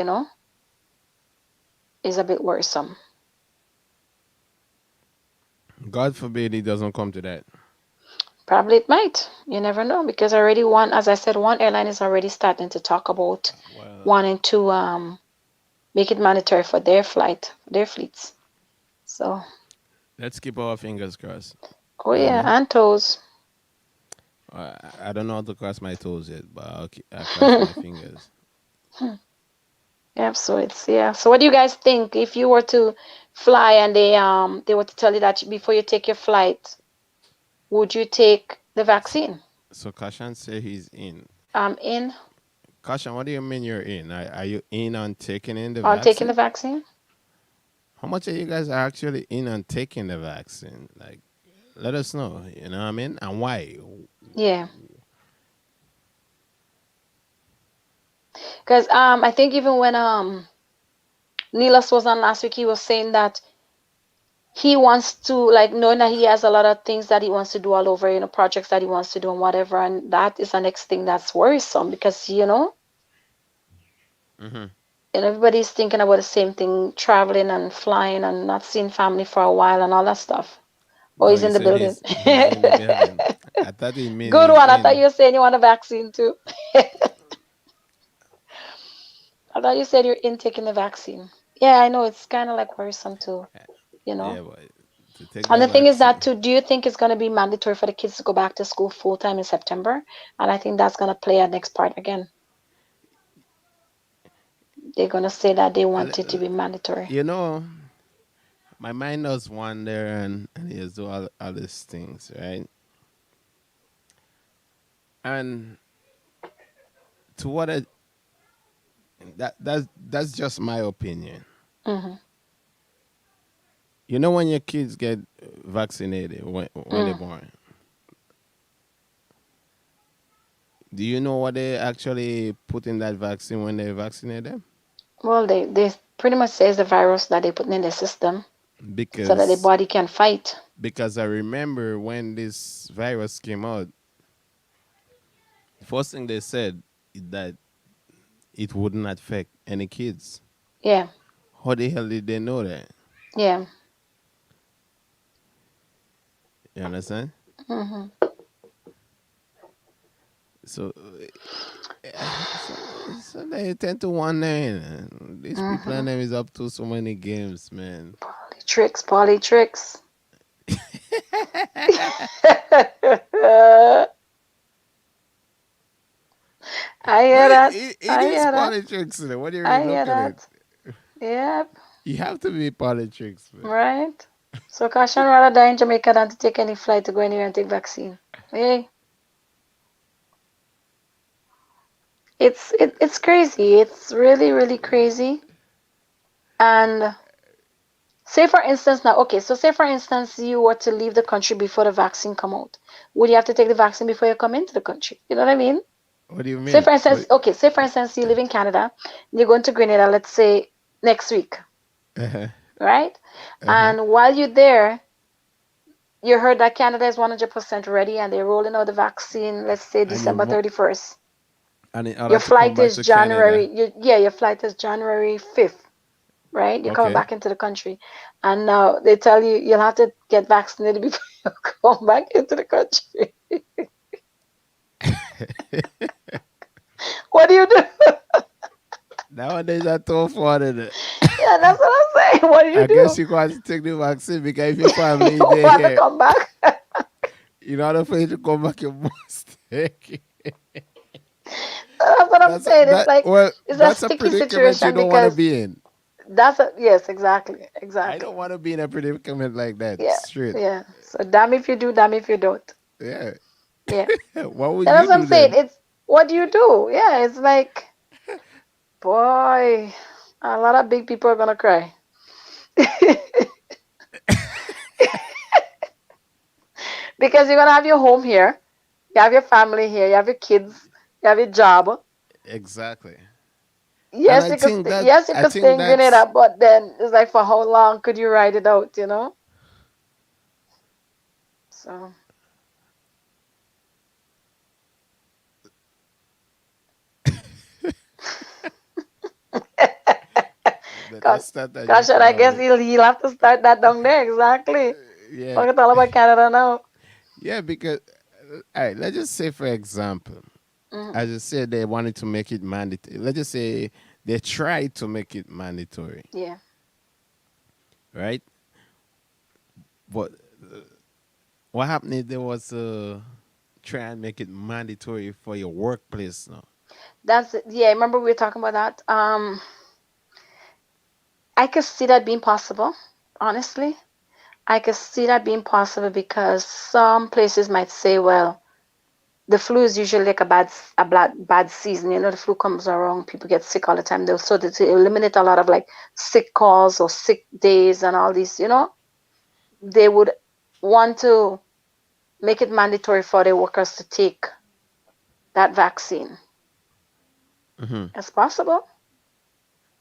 is a bit worrisome. God forbid it doesn't come to that. Probably it might. You never know because already as I said, one airline is already starting to talk about Well, wanting to make it mandatory for their their fleets. So, let's keep our fingers crossed. oh You yeah, know, and toes. I don't know how to cross my toes yet, but I'll cross my fingers. Yeah, so it's yeah. So what do you guys think if you were to fly and they were to tell you that before you take your flight, would you take the So, vaccine? so Kashan say he's in. In Kashan, what do you mean you're in? Are you in on taking in the on taking the vaccine? vaccine? How much of you guys are actually in on taking the vaccine? Like, let us know. You know what I mean? And why? Yeah, because I think even when Neelas was on last week, he was saying that he wants to like knowing that he has a lot of things that he wants to do all over, projects that he wants to do and whatever, and that is the next thing that's worrisome because Hmm. and everybody's thinking about the same thing, traveling and flying and not seeing family for a while and all that stuff. Oh, Oh, he's you in the said building. he's in the building. I thought he mean Good he's one. I thought you in. were saying you want a vaccine too. I thought you said you're in taking the vaccine. Yeah, I know it's kind of like worrisome too, you know. Yeah, but to take And that the thing is that vaccine. too, do you think it's going to be mandatory for the kids to go back to school full time in September? And I think that's going to play a next part again. They're going to say that they L- want it to l- be mandatory. You know, my mind does wander and he do all these things, right? And to what I, that's just my opinion. Hmm. You know, when your kids get vaccinated when they're Mm. born, do you know what they actually put in that vaccine when they vaccinate them? Well, they pretty much say it's the virus that they put in their system so that the because body can fight. I remember when this virus came out, the first thing they said is that it would not affect any kids. Yeah, How the hell did they know that? yeah. You understand? Hmm. So, so, so they tend to wonder, these people Hmm. and them is up to so many games, man. Polly tricks. I But hear that. it I is hear that. politics, what do you I hear look at it? that. Yep. You have to be politics, man. Right. So Kashan rather die in Jamaica than to take any flight to go anywhere and take vaccine. Hey, it's crazy. It's really really crazy. And say for instance now, okay, so say for instance you were to leave the country before the vaccine come out. Would you have to take the vaccine before you come into the country? You know what I mean? What do you Say mean? for instance, okay, say for instance you live in Canada, you're going to Grenada, let's say next week, Uh-huh, right? uh-huh. And while you're there, you heard that Canada is 100% ready and they're rolling out the vaccine, let's say And you December want, 31st. and in order Your to come flight back is to Canada, Yeah, your flight is January 5th, right? You're coming okay. back into the country. And now they tell you you'll have to get vaccinated before you come back into the country. What do you do? Nowadays, I tough one. Yeah, that's what I'm saying. What do you I do? guess you got to take the vaccine because if your family You they want to here, come back? in order for you to come back, you must take. That's what I'm That's saying. It's that. like Well, it's a that's a sticky predicament you situation don't want to because be in. yes, exactly, I exactly. don't want to be in a predicament like that. Yeah, Straight. yeah. So damn if you do, damn if you don't. Yeah. Yeah. What would And that's you what I'm do saying. then? It's what do you do? Yeah, it's like boy, a lot of big people are gonna cry. Because you're gonna have your home here, you have your family here, you have your kids, you have your job. Exactly. And Yes, I you could think that yes, you I could stay think in that's Grenada, but then it's like for how long could you ride it out, you know? So better gosh, start at your gosh, and I guess family. he'll have to start that down there, exactly. Yeah. Forget all about Canada now. Yeah, because all right, let's just say for example, Hmm. I just said they wanted to make it mandatory. Let's just say they tried to make it mandatory, Yeah. right? But what happened if there was try and make it mandatory for your workplace now? That's yeah, remember we were talking about that. I could see that being possible, honestly. I could see that being possible because some places might say, well, the flu is usually like a bad season. You know, the flu comes around, people get sick all the time. They'll so to eliminate a lot of like sick calls or sick days and all these, they would want to make it mandatory for their workers to take that vaccine. Hmm. It's possible.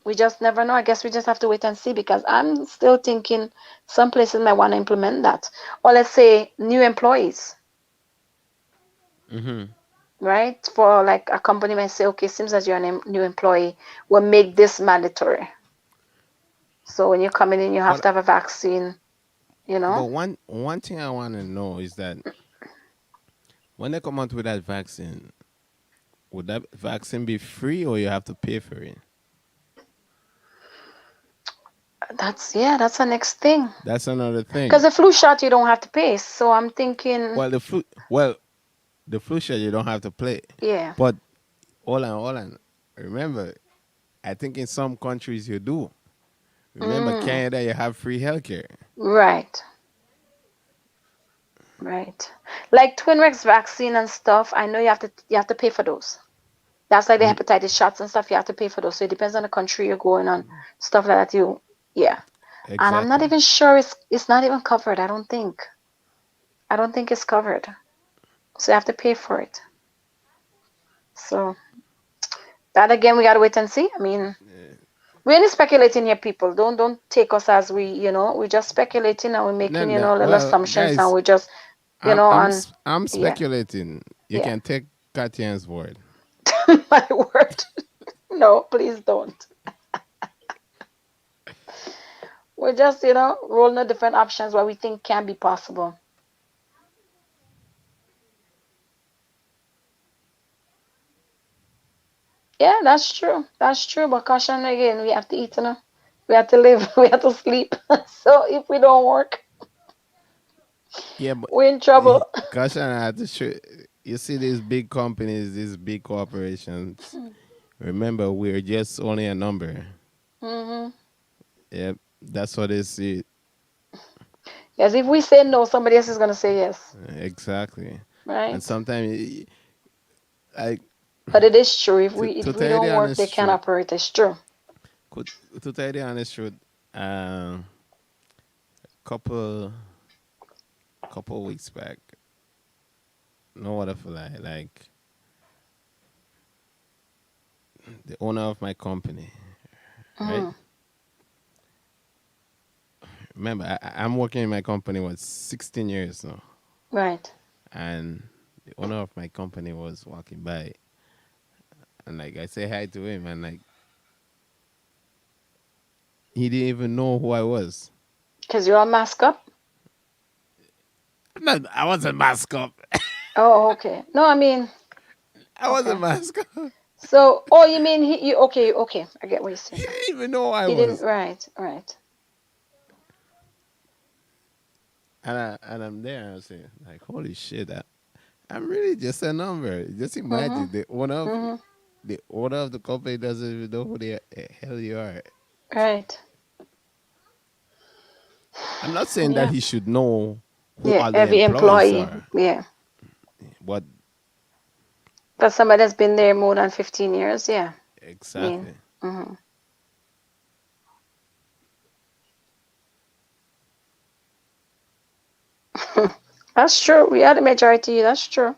We just never know. I guess we just have to wait and see because I'm still thinking some places might want to implement that. Or let's say new employees, Hmm. right? For like a company might say, okay, seems as you're a new employee, we'll make this mandatory. So when you're coming in, you have But to have a vaccine, you know? one thing I want to know is that when they come out with that vaccine, would that vaccine be free or you have to pay for it? That's the next thing. That's another Because thing. the flu shot you don't have to pay. So I'm thinking, Well, the flu shot you don't have to play, yeah. but hold on. Remember, I think in some countries you do. Remember, Mm, Canada, you have free healthcare. right, right. Like Twinrex vaccine and stuff, I know you have to pay for those. That's like the Mm, hepatitis shots and stuff. You have to pay for those. So it depends on the country you're going on, stuff like that. Yeah. And I'm not exactly. even sure it's not even covered. I don't think. I don't think it's covered. So you have to pay for it. So that again, we gotta wait and see. I mean, We're only speculating here, people. Don't take us as we're just speculating and we're No, making, no. little Well, assumptions and guys, we just, and I'm yeah, speculating. You yeah. can take Katyan's word. My word. No, please don't. We're just, rolling the different options what we think can be possible. Yeah, that's true. That's true. But caution again, we have to eat, We have to live. We have to sleep. So if we don't work, Yeah, but we're in trouble. Kashan had to show. You see these big companies, these big corporations. Remember, we're just only a number. Hmm. Yep, that's what they see. Yes, if we say no, somebody else is gonna say yes, Exactly. And right? sometimes, like, But it is true. If to, we to if we tell you the don't work, they honest can't truth, operate. It's true. could, to tell you the honest truth, um, couple couple weeks back, no what if like the owner of my company, right? Hmm. Remember, I'm working in my company was 16 years now, Right. and the owner of my company was walking by, and like I say hi to him, and like he didn't even know who I was. Because you're all masked up. No, I wasn't mask up. Oh, okay. No, I mean, I wasn't okay. mask up. So, oh, you mean okay, okay. I get what you're He saying now. didn't even know who I He didn't, was. right, right. And I'm there and I say, like, holy shit, I'm really just a number. Just Mm-hmm. imagine Mm-hmm. the owner of the company doesn't even know who the hell you are. Right. I'm not saying that Yeah. he should know who Yeah. all the Every employees employee. are, Yeah. but But somebody that's been there more than 15 years. Yeah. I mean, exactly. hmm. That's true. We are the majority. That's true.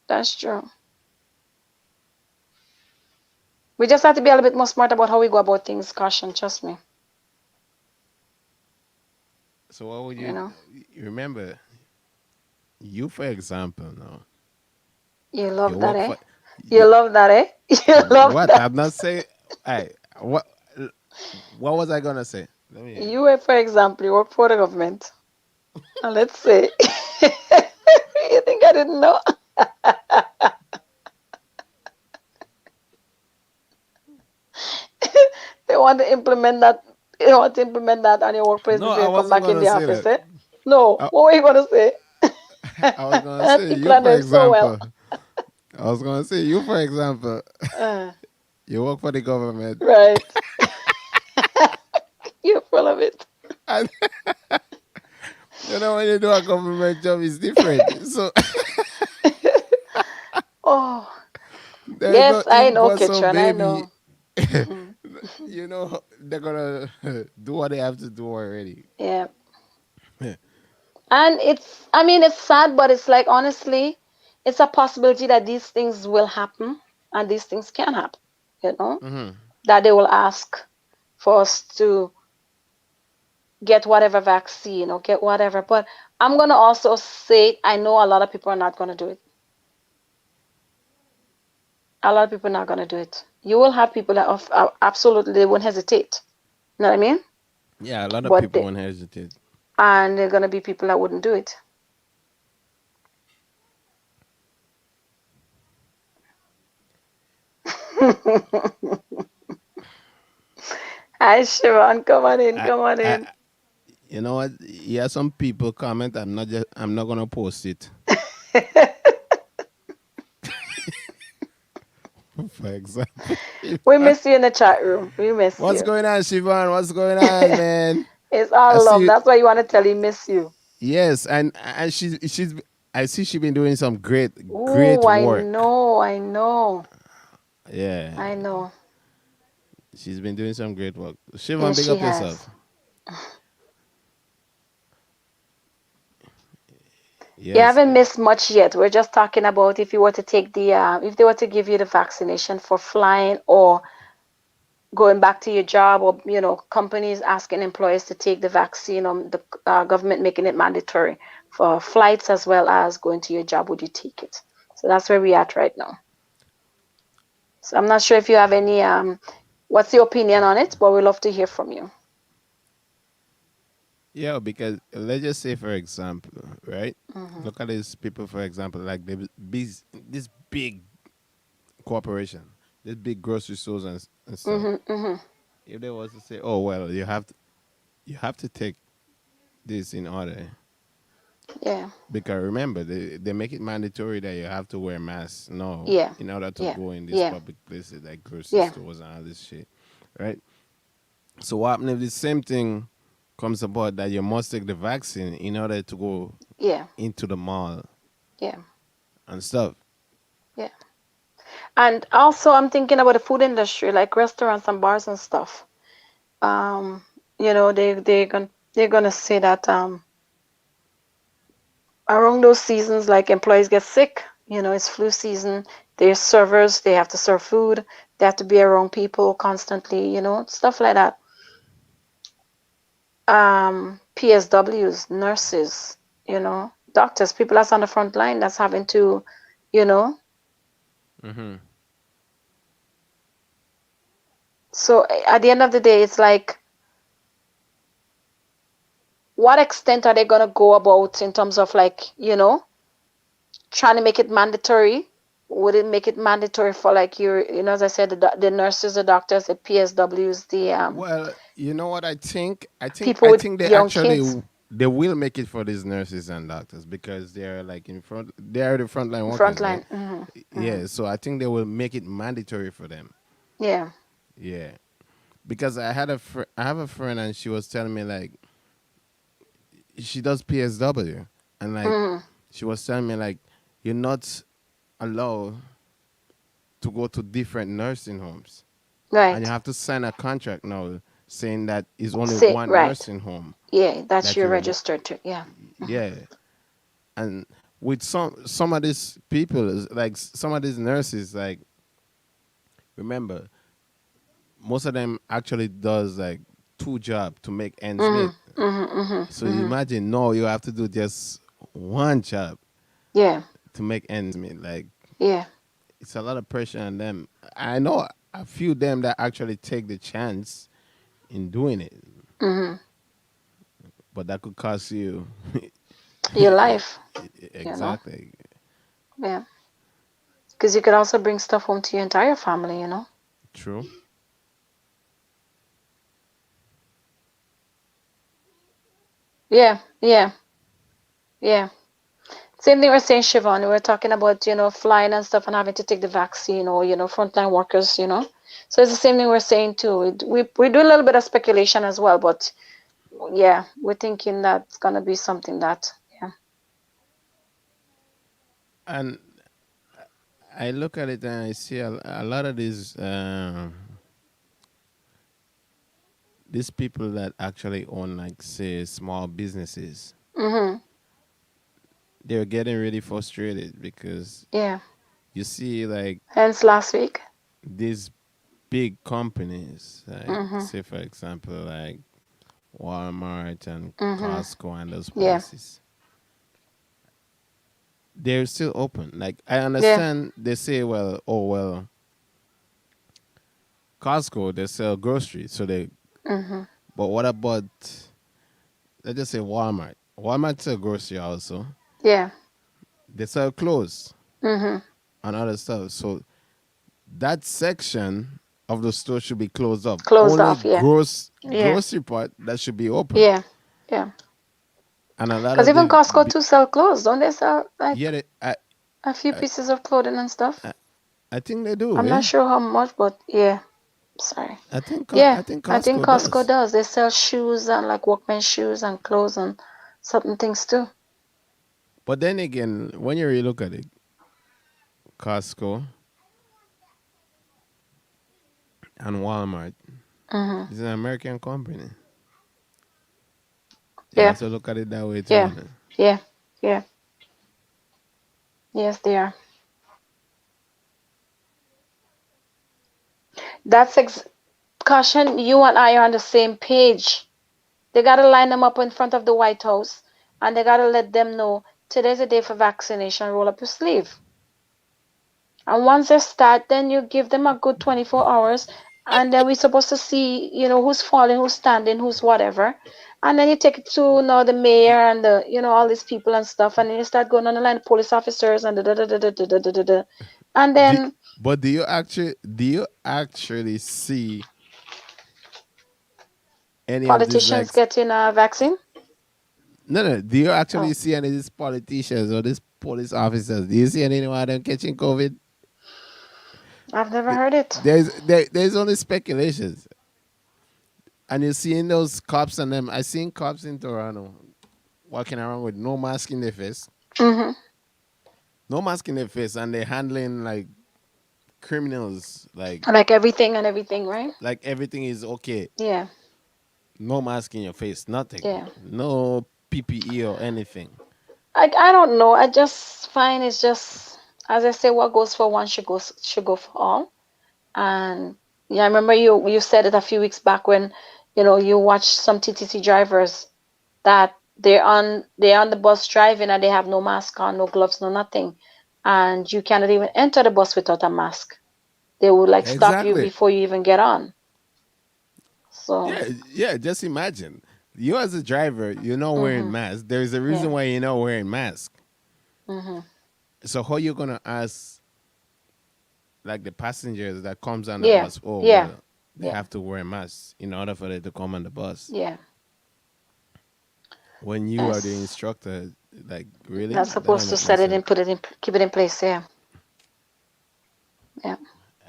That's true. We just have to be a little bit more smart about how we go about things. Caution, trust me. So what would You know, you remember? You, for example, now you you love that, work eh? for You you. love that, eh? You love What? that. I'm not saying. I what? What was I gonna say? Let me hear. You, for example, you work for the government. And let's say, you think I didn't know? They want to implement that. They want to implement that on your workplace No, before I you come wasn't back in gonna the say office, that. eh? No. I, What were you going to say? I was gonna say People you, are for doing so well. example. I was gonna say you, for example. Uh, You work for the government, right. You're full of it. and when you do a government job, it's different. So Oh, there's no yes, I if know, but so Kitchen. I baby. know. Hmm. They're gonna do what they have to do already. Yeah. And I mean, it's sad, but it's like, honestly, it's a possibility that these things will happen and these things can happen, you know, Hmm. that they will ask for us to get whatever vaccine or get whatever. But I'm going to also say, I know a lot of people are not going to do it. A lot of people are not going to do it. You will have people that absolutely they won't hesitate. You know what I mean? Yeah, a lot of But people they, won't hesitate. and there are going to be people that wouldn't do it. Hi, Siobhan. Come on in. I, Come on I, in. you know what? Yeah, some people comment. I'm not gonna post it. For example, We miss you in the chat room. We miss what's you. going on, Shivan? What's going on, man? It's I all see love. you. That's why you want to tell you miss you. Yes, and she's. I see she's been doing some great Ooh, I work. know. I know. Yeah, I know. she's been doing some great work. Shivan, Yes, big she up has. yourself. You Yes, haven't missed much yet. We're just talking about if you were to take if they were to give you the vaccination for flying or going back to your job, or companies asking employees to take the vaccine, or the government making it mandatory for flights as well as going to your job, would you take it? So that's where we're at right now. So I'm not sure if you have any what's your opinion on it, but we'd love to hear from you. Yeah, because let's just say, for example, right? Hmm. Look at these people, for example, like this big corporation, this big grocery stores and stuff. Hmm. Hmm. If they was to say, "Oh well, you have to take this in order," Yeah. because remember they make it mandatory that you have to wear masks no Yeah. in order to Yeah. go in these Yeah. public places like grocery Yeah. stores and all this shit, right? So what happens if the same thing comes about that you must take the vaccine in order to go Yeah. into the mall Yeah. and stuff? Yeah. And also, I'm thinking about the food industry, like restaurants and bars and stuff. Um, they're gonna say that around those seasons, like employees get sick. It's flu season. They're servers. They have to serve food. They have to be around people constantly. Stuff like that. PSWs, nurses. Doctors, people that's on the front line that's having to, you know. Mm-hmm. So at the end of the day, it's like, what extent are they gonna go about in terms of, like, trying to make it mandatory? Would it make it mandatory for, like, as I said, the nurses, the doctors, the PSWs, the Well, you know what I think? I think people I with think they young actually kids, they will make it for these nurses and doctors because they're like in front. They are the frontline front workers, right? line? Hmm. Hmm. Yeah. So I think they will make it mandatory for them. Yeah. Yeah. Because I have a friend and she was telling me like she does PSW and like Hmm. she was telling me like you're not allowed to go to different nursing homes and you Right. have to sign a contract now saying that is only Say one right. nursing home Yeah, that's that you're you're go- registered to. Yeah. Hmm. yeah. And with some of these people like some of these nurses like remember most of them actually does like two jobs to make ends Hmm. meet. Hmm. Hmm. So you Hmm. imagine, no, you have to do just one job Yeah. to make ends meet. Like Yeah. it's a lot of pressure on them. I know a few of them that actually take the chance in doing it, Hmm. but that could cost you Your life. You know. exactly Yeah. Because you could also bring stuff home to your entire family. true. Yeah. Yeah. Yeah. Same thing we're saying, Siobhan. We were talking about, flying and stuff and having to take the vaccine, or, frontline workers. So it's the same thing we're saying too. We do a little bit of speculation as well, but yeah, we're thinking that's gonna be something that, yeah. And I look at it and I see a lot of these people that actually own like say small businesses. Mm-hmm. They're getting really frustrated because Yeah. you see like Hence last week. these big companies, like Mm-hmm. say for example, like Walmart and Mm-hmm. Costco and those Yeah. places, they're still open. Like I Yeah. understand they say, well, oh well, Costco they sell groceries, so they. Mm-hmm. But what about let's just say Walmart? Walmart sell grocery also. Yeah. They sell clothes Mm-hmm. and other stuff. So that section of the store should be closed up. Closed Only off. Yeah. Yeah. grocery part that should be open. Yeah. Yeah. And a lot Because of even the Costco too sell clothes, don't they sell like yeah, a few I pieces of clothing and stuff? I I think they do. I'm not Yeah, sure how much, but yeah. Sorry. I Yeah, think I think Costco Costco does. does. They sell shoes and like workmen's shoes and clothes and certain things too. But then again, when you really look at it, Costco and Walmart Mm-hmm. is an American company. You Yeah, have to look at it that way too. yeah, You know? yeah, yeah. Yes, they are. That's Caution, you and I are on the same page. They got to line them up in front of the White House and they got to let them know today's a day for vaccination. Roll up your sleeve. And once they start, then you give them a good 24 hours. And then we're supposed to see, who's falling, who's standing, who's whatever. And then you take it to the mayor and all these people and stuff. And then you start going on the line, police officers and da da da da da da da da da. And Do, then but do you actually see any of these like politicians getting a vaccine. no, do you actually Oh, see any of these politicians or these police officers? Do you see anyone of them catching COVID? I've never heard it. There's only speculations, and you're seeing those cops and them. I seen cops in Toronto walking around with no mask in their face, Hmm. no mask in their face, and they're handling like criminals, Like everything and everything, right? like everything is okay. Yeah, No mask in your face, nothing, yeah. no PPE or anything. I don't know. I just find it's just, as I say, what goes for one should go for all. And yeah, I remember you said it a few weeks back when you watched some TTC drivers that they're on the bus driving and they have no mask on, no gloves, no nothing, and you cannot even enter the bus without a mask. They would like stop you Exactly. before you even get on. So, Yeah, yeah. Just imagine you as a driver, you're not wearing mhm, mask. There's a yeah, reason why you're not wearing mask. mhm, So how you gonna ask like the passengers that comes on the yeah, bus? Oh yeah, well, they yeah, have to wear masks in order for them to come on the bus. yeah. When you are the That's instructor, like really, that's that don't supposed to make no set it sense. and put it in, keep it in place. Yeah, yeah,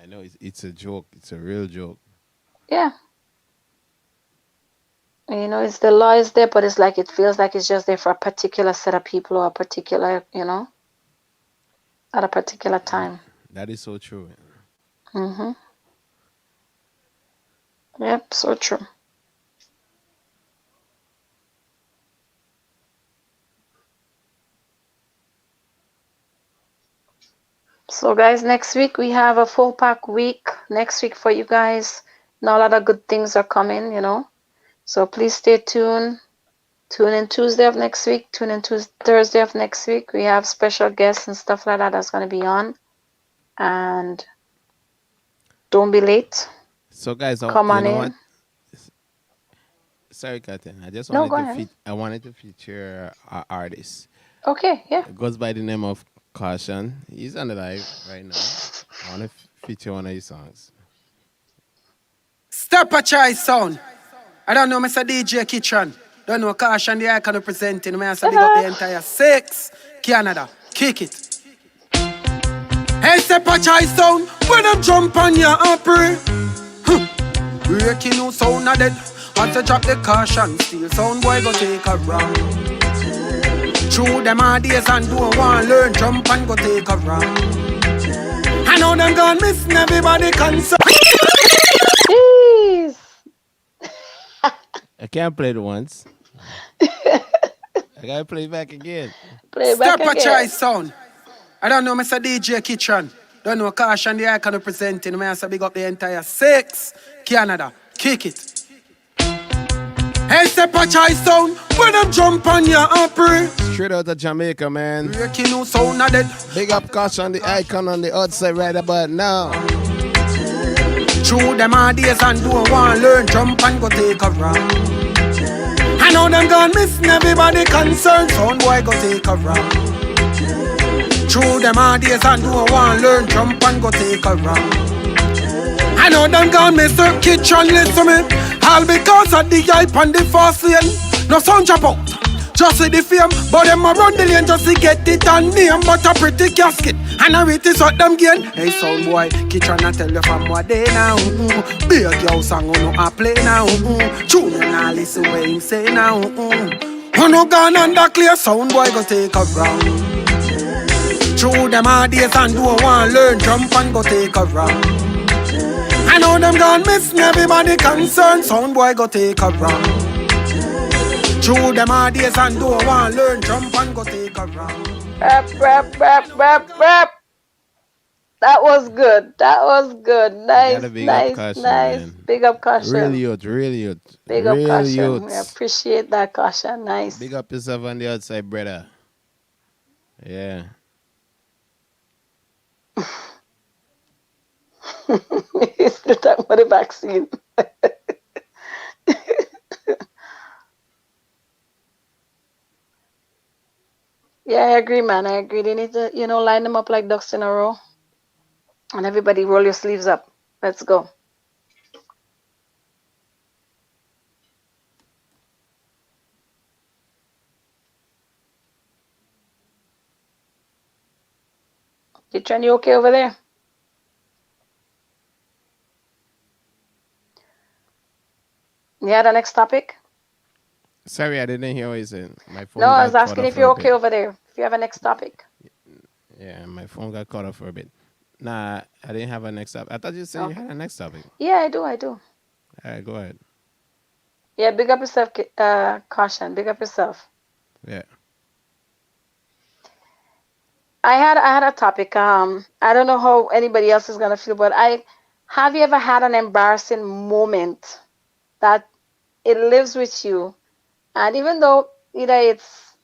I know it's a joke. It's a real joke. yeah. It's the law is there, but it's like it feels like it's just there for a particular set of people or a particular, at a particular time. That is so true. Mm-hmm. Yep, so true. So, guys, next week we have a full pack week next week for you guys. Now, a lot of good things are coming. So please stay tuned. Tune in Tuesday of next week. Tune in Thursday of next week. We have special guests and stuff like that that's going to be on. And don't be late. So guys, Come you on know what? in. Sorry, Captain. I just No, wanted go to ahead. I wanted to feature our artist. Okay, yeah. It goes by the name of Caution. He's on the live right now. I want to feature one of his songs. Step a choice sound. I don't know, Mr. DJ Kitchen. Don't know Caution, the icon representing. I say big up the entire six. Canada, kick it. Hey, step a choice sound. When I'm jump on your apron. Breaking new sound of dead. As I drop the caution, still sound boy go take a run. Through them hard days and don't want learn. Jump and go take a run. I know them gone missing everybody concerned. Jeez. I can't play it once. I gotta play it back again. Play back Step a again. choice sound. I don't know, Mr. DJ Kitchen. Don't know Caution, the icon representing. I say big up the entire six. Canada, kick it. Hey, step a choice sound. When I'm jump on your apron. Straight out of Jamaica, man. Breaking new sound of dead. Big up Caution, the icon on the outside right about now. Through them hard days and don't want learn. Jump and go take a run. I know them gone missing everybody concerned. Sound boy go take a run. Through them hard days and don't want learn. Jump and go take a run. I know them gone Mr. Kitchen, listen me. All because of the hype and the fast lane. No sound drop out, just with the fame. But them a run the lane just to get it and name. But a pretty casket, and I rate is what them gain. Hey sound boy, Kitchen I tell you from what day now. Big girl song on no play now. Tune and I listen what him say now. Who no gone under clear, sound boy go take a round. Through them hard days and don't want learn. Jump and go take a round. I know them gone missing everybody concerned. Sound boy go take a run. Through them hard days and don't want learn. Jump and go take a run. Rap, rap, rap, rap, rap. That was good. That was good. You gotta Nice, big up nice, caution, nice. man. Big up Real caution. youth, real youth, Big up real caution. We youths. appreciate that caution. Big Nice. up yourself on the outside, brother. Yeah. He's still talking about the vaccine. Yeah, I agree, man. I agree. They need to, line them up like ducks in a row. And everybody roll your sleeves up. Let's go. Kitchen, you okay over there? Yeah, the next topic? Sorry, I didn't hear what you said. My No, phone I was got cut asking off if for you're a okay bit. over there. If you have a next topic. Yeah, my phone got cut off for a bit. Nah, I didn't have a next topic. I thought you said you Okay. had a next topic. Yeah, I do. I do. All right, go ahead. Yeah, big up yourself, caution. Big up yourself. Yeah. I had a topic. I don't know how anybody else is gonna feel, but I have you ever had an embarrassing moment that it lives with you, and even though either it's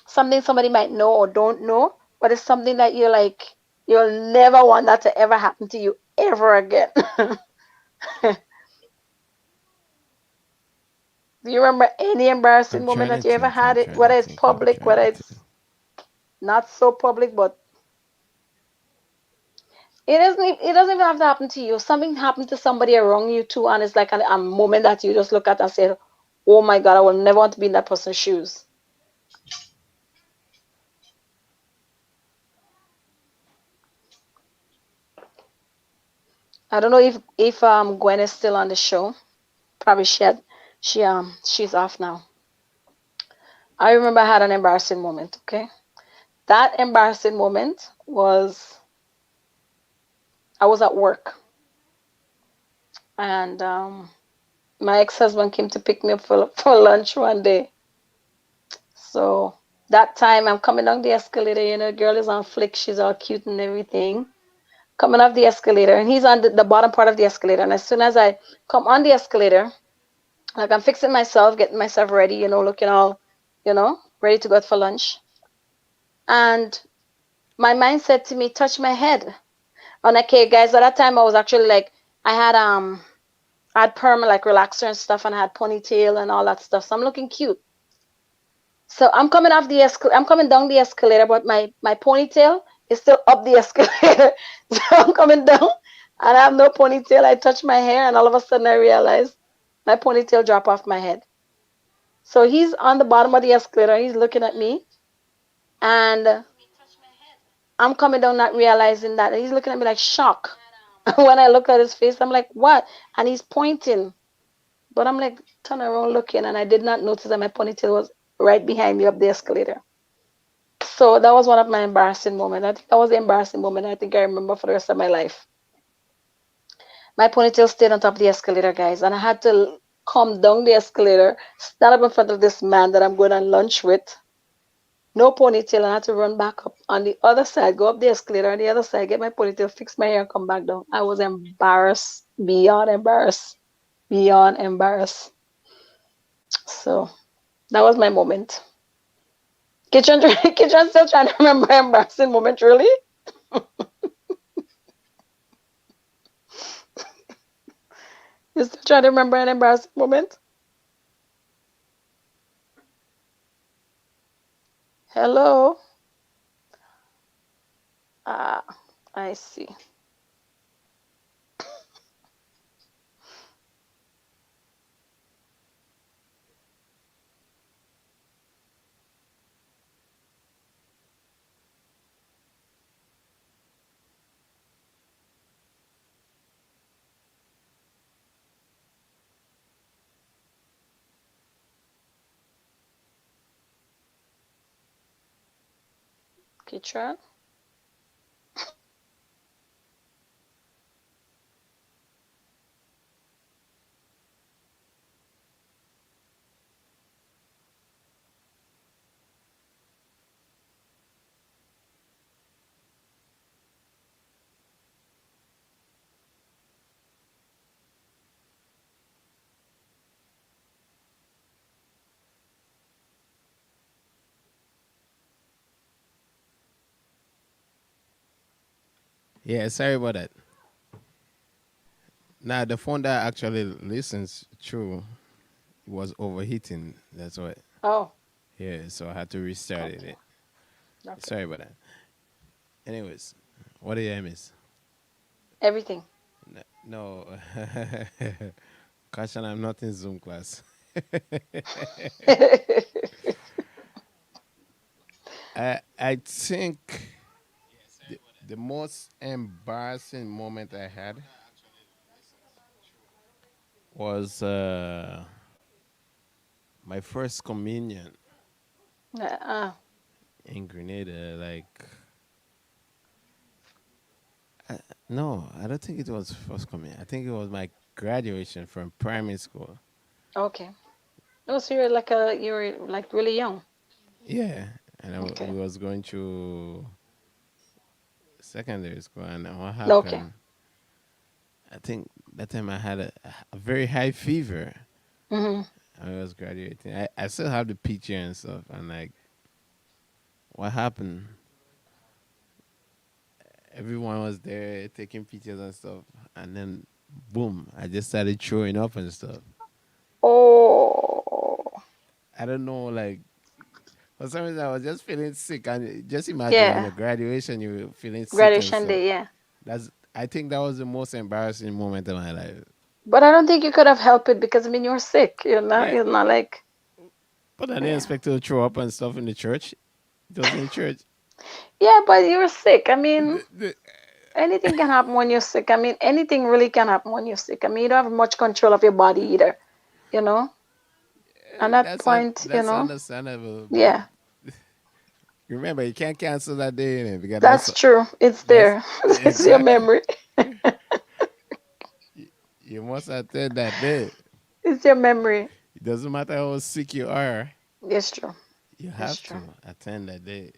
something somebody might know or don't know, but it's something that you're like you'll never want that to ever happen to you ever again. Do you remember any embarrassing I'm moment trying that to you ever think. I'm had it, trying to whether it's think. I'm public, trying whether to it's think. not so public, but it doesn't even have to happen to you. Something happened to somebody around you too, and it's like a moment that you just look at and say, "Oh my God, I will never want to be in that person's shoes." I don't know if Gwen is still on the show. Probably she's off now. I remember I had an embarrassing moment. Okay, that embarrassing moment was I was at work, and my ex-husband came to pick me up for lunch one day. So that time I'm coming down the escalator, girl is on flick, she's all cute and everything. Coming off the escalator, and he's on the bottom part of the escalator. And as soon as I come on the escalator, like I'm fixing myself, getting myself ready, looking all, ready to go out for lunch. And my mind said to me, touch my head. And okay, guys, at that time I was actually like, I had perm like relaxer and stuff, and I had ponytail and all that stuff. So I'm looking cute. So I'm coming down the escalator, but my ponytail is still up the escalator. So I'm coming down and I have no ponytail. I touch my hair and all of a sudden I realize my ponytail drop off my head. So he's on the bottom of the escalator. He's looking at me and I'm coming down not realizing that. And he's looking at me like shock. When I look at his face, I'm like, what? And he's pointing. But I'm like, turn around looking, and I did not notice that my ponytail was right behind me up the escalator. So that was one of my embarrassing moments. I think that was the embarrassing moment I think I remember for the rest of my life. My ponytail stayed on top of the escalator, guys, and I had to come down the escalator, stand up in front of this man that I'm going on lunch with. No ponytail, and I had to run back up on the other side, go up the escalator on the other side, get my ponytail, fix my hair, and come back down. I was embarrassed, beyond embarrassed, beyond embarrassed. So that was my moment. Kitchen, kitchen still trying to remember embarrassing moment, really? You still trying to remember an embarrassing moment? Hello? Ah, I see. Kitchen? Yeah, sorry about that. Now the phone that actually listens through was overheating. That's why. Oh, Yeah, so I had to restart okay, it. okay. Sorry about that. Anyways, what did I miss? Everything. No, Kashan, I'm not in Zoom class. I think the most embarrassing moment I had was my first communion uh, in Grenada. Like, no, I don't think it was first communion. I think it was my graduation from primary school. okay. Oh, so you were like really young. Yeah, and Okay. we was going to secondary school, and what Okay. happened? I think that time I had a very high fever. Hmm. I was graduating. I still have the picture and stuff, and like, what happened? Everyone was there taking pictures and stuff, and then boom, I just started throwing up and stuff. Oh, I don't know, like for some reason I was just feeling sick, and just imagine, yeah. graduation, you were feeling sick and Graduation stuff. day, yeah. That's I think that was the most embarrassing moment of my life. But I don't think you could have helped it because I mean you're sick. Yeah, You're not like but I didn't yeah. expect to throw up and stuff in the church. It was in church. Yeah, but you're sick. I mean, The- anything can happen when you're sick. I mean, anything really can happen when you're sick. I mean, you don't have much control of your body either. You know, at that point, that's understandable, but yeah, remember, you can't cancel that day in it because that's true. It's that's there. It's your exactly. memory. You must attend that day. It's your memory. It doesn't matter how sick you are, It's true. you It's have true. to attend that day.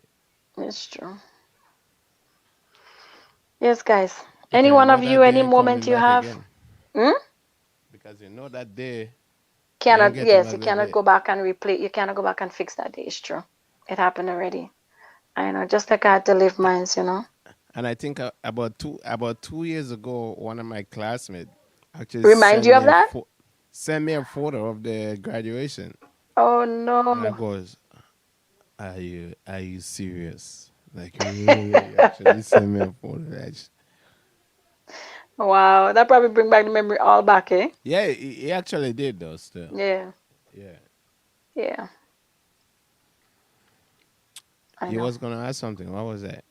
It's true. Yes, guys. Any Because you one know of you, that day any ain't moment coming you back have, again. hmm? Because you know that day you ain't Cannot, getting yes, back you that cannot day. go back and replay. You cannot go back and fix that day. It's true. It happened already. I know. Just like I had to live A- mine. And I think about 2 years ago, one of my classmates actually Remind you of that? sent me a photo of the graduation, Oh and I no. goes, are you serious? Like, really? You actually sent me a photo? Wow, that probably bring back the memory all back, eh? Yeah, he actually did though. Still, Yeah, yeah. yeah, I He know. was gonna ask something. What was that?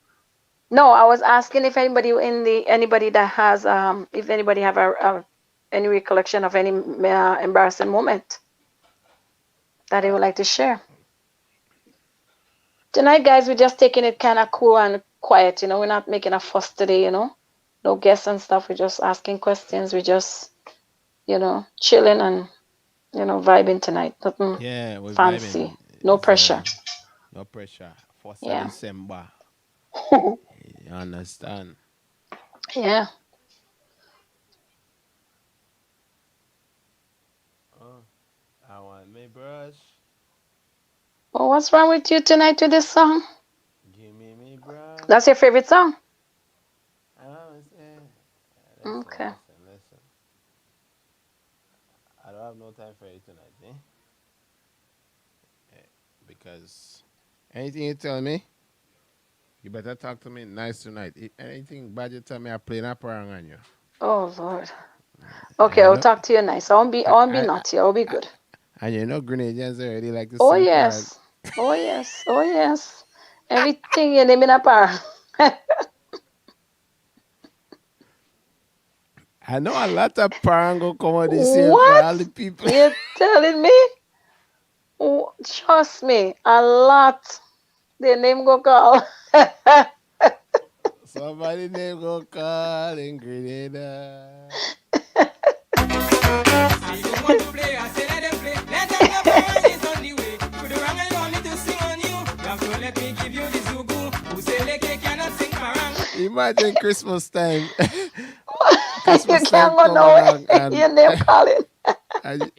No, I was asking if anybody that has if anybody have any recollection of any embarrassing moment that they would like to share. Tonight, guys, we're just taking it kind of cool and quiet. We're not making a fuss today. No guests and stuff. We're just asking questions. We're just chilling and vibing tonight. Nothing Yeah, we're fancy. vibing. No It's pressure. no pressure. First of Yeah. December. You understand? Yeah. Oh, I want me brush. Well, what's wrong with you tonight with this song? Give me brush. That's your favorite song? I want to say, listen, Okay. listen, listen. I don't have no time for you tonight, eh? Because anything you tell me, you better talk to me nice tonight. Anything bad you tell me, I play that parang on you. Oh Lord. And Okay, I'll talk to you nice. I won't be I, naughty. I'll be I, good. and Grenadians already like to Oh sing parang. yes. Oh yes. Oh yes. Everything you name in a par. I know a lot of parang go come out this year for all the What? people. You're telling me? Oh, trust me, a lot. The name go call. Somebody name go call in Grenada. I don't want to play, I say let them play. Let them go, parang is on the way. Put the wrong and you want me to sing on you. You have to let me give you the zugu. Who say leke cannot sing parang? Imagine Christmas time. You Christmas can't time go come nowhere. along, Your name calling. and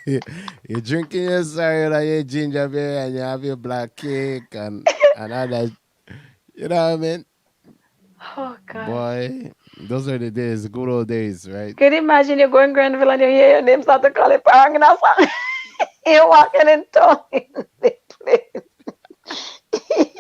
you're drinking your cider and your ginger beer and you have your black cake and other, you know what I mean? Oh gosh. Boy, those are the days, the good old days, right? Can you imagine you going Grenville and you hear your name start to call it Parang and something? You're walking in town in the place.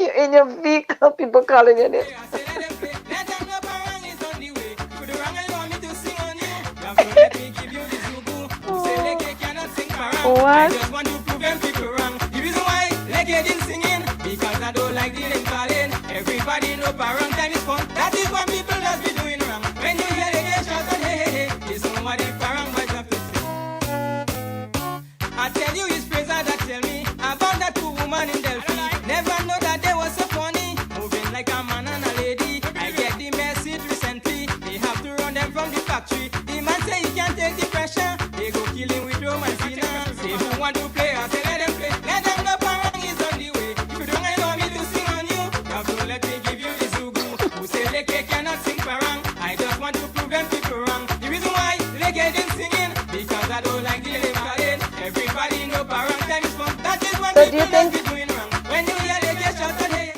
You're in your vehicle, people calling your name. Hey, I say let them play. Let them know Parang is on the way. You the wrong and want me to sing on you. You have to let me give you the zugu. Who say Oh, Leke cannot sing Parang? I what? just want to prove them people wrong. The reason why Leke didn't sing in, because I don't like the name calling. Everybody know Parang time is fun. That is what people just be doing wrong. When you hear Leke shout out, hey, hey, hey, listen what the Parang boys have to say. I tell you his praise that tell me about that poor woman in Delphi. Never know that they was so funny, moving like a man and a lady. I get the message recently. They have to run them from the factory. The man say he can't take the pressure. They go kill him with romancina. Say who want to play? I say let them play. Let them know Parang is on the way. If you don't want me to sing on you, you have to let me give you the zugu. Who say Leke cannot sing Parang? I just want to prove them people wrong. The reason why Leke didn't sing in, because I don't like the name calling. Everybody know Parang time is fun. That is when So do you people just think be doing wrong. When you hear Leke shout out, hey.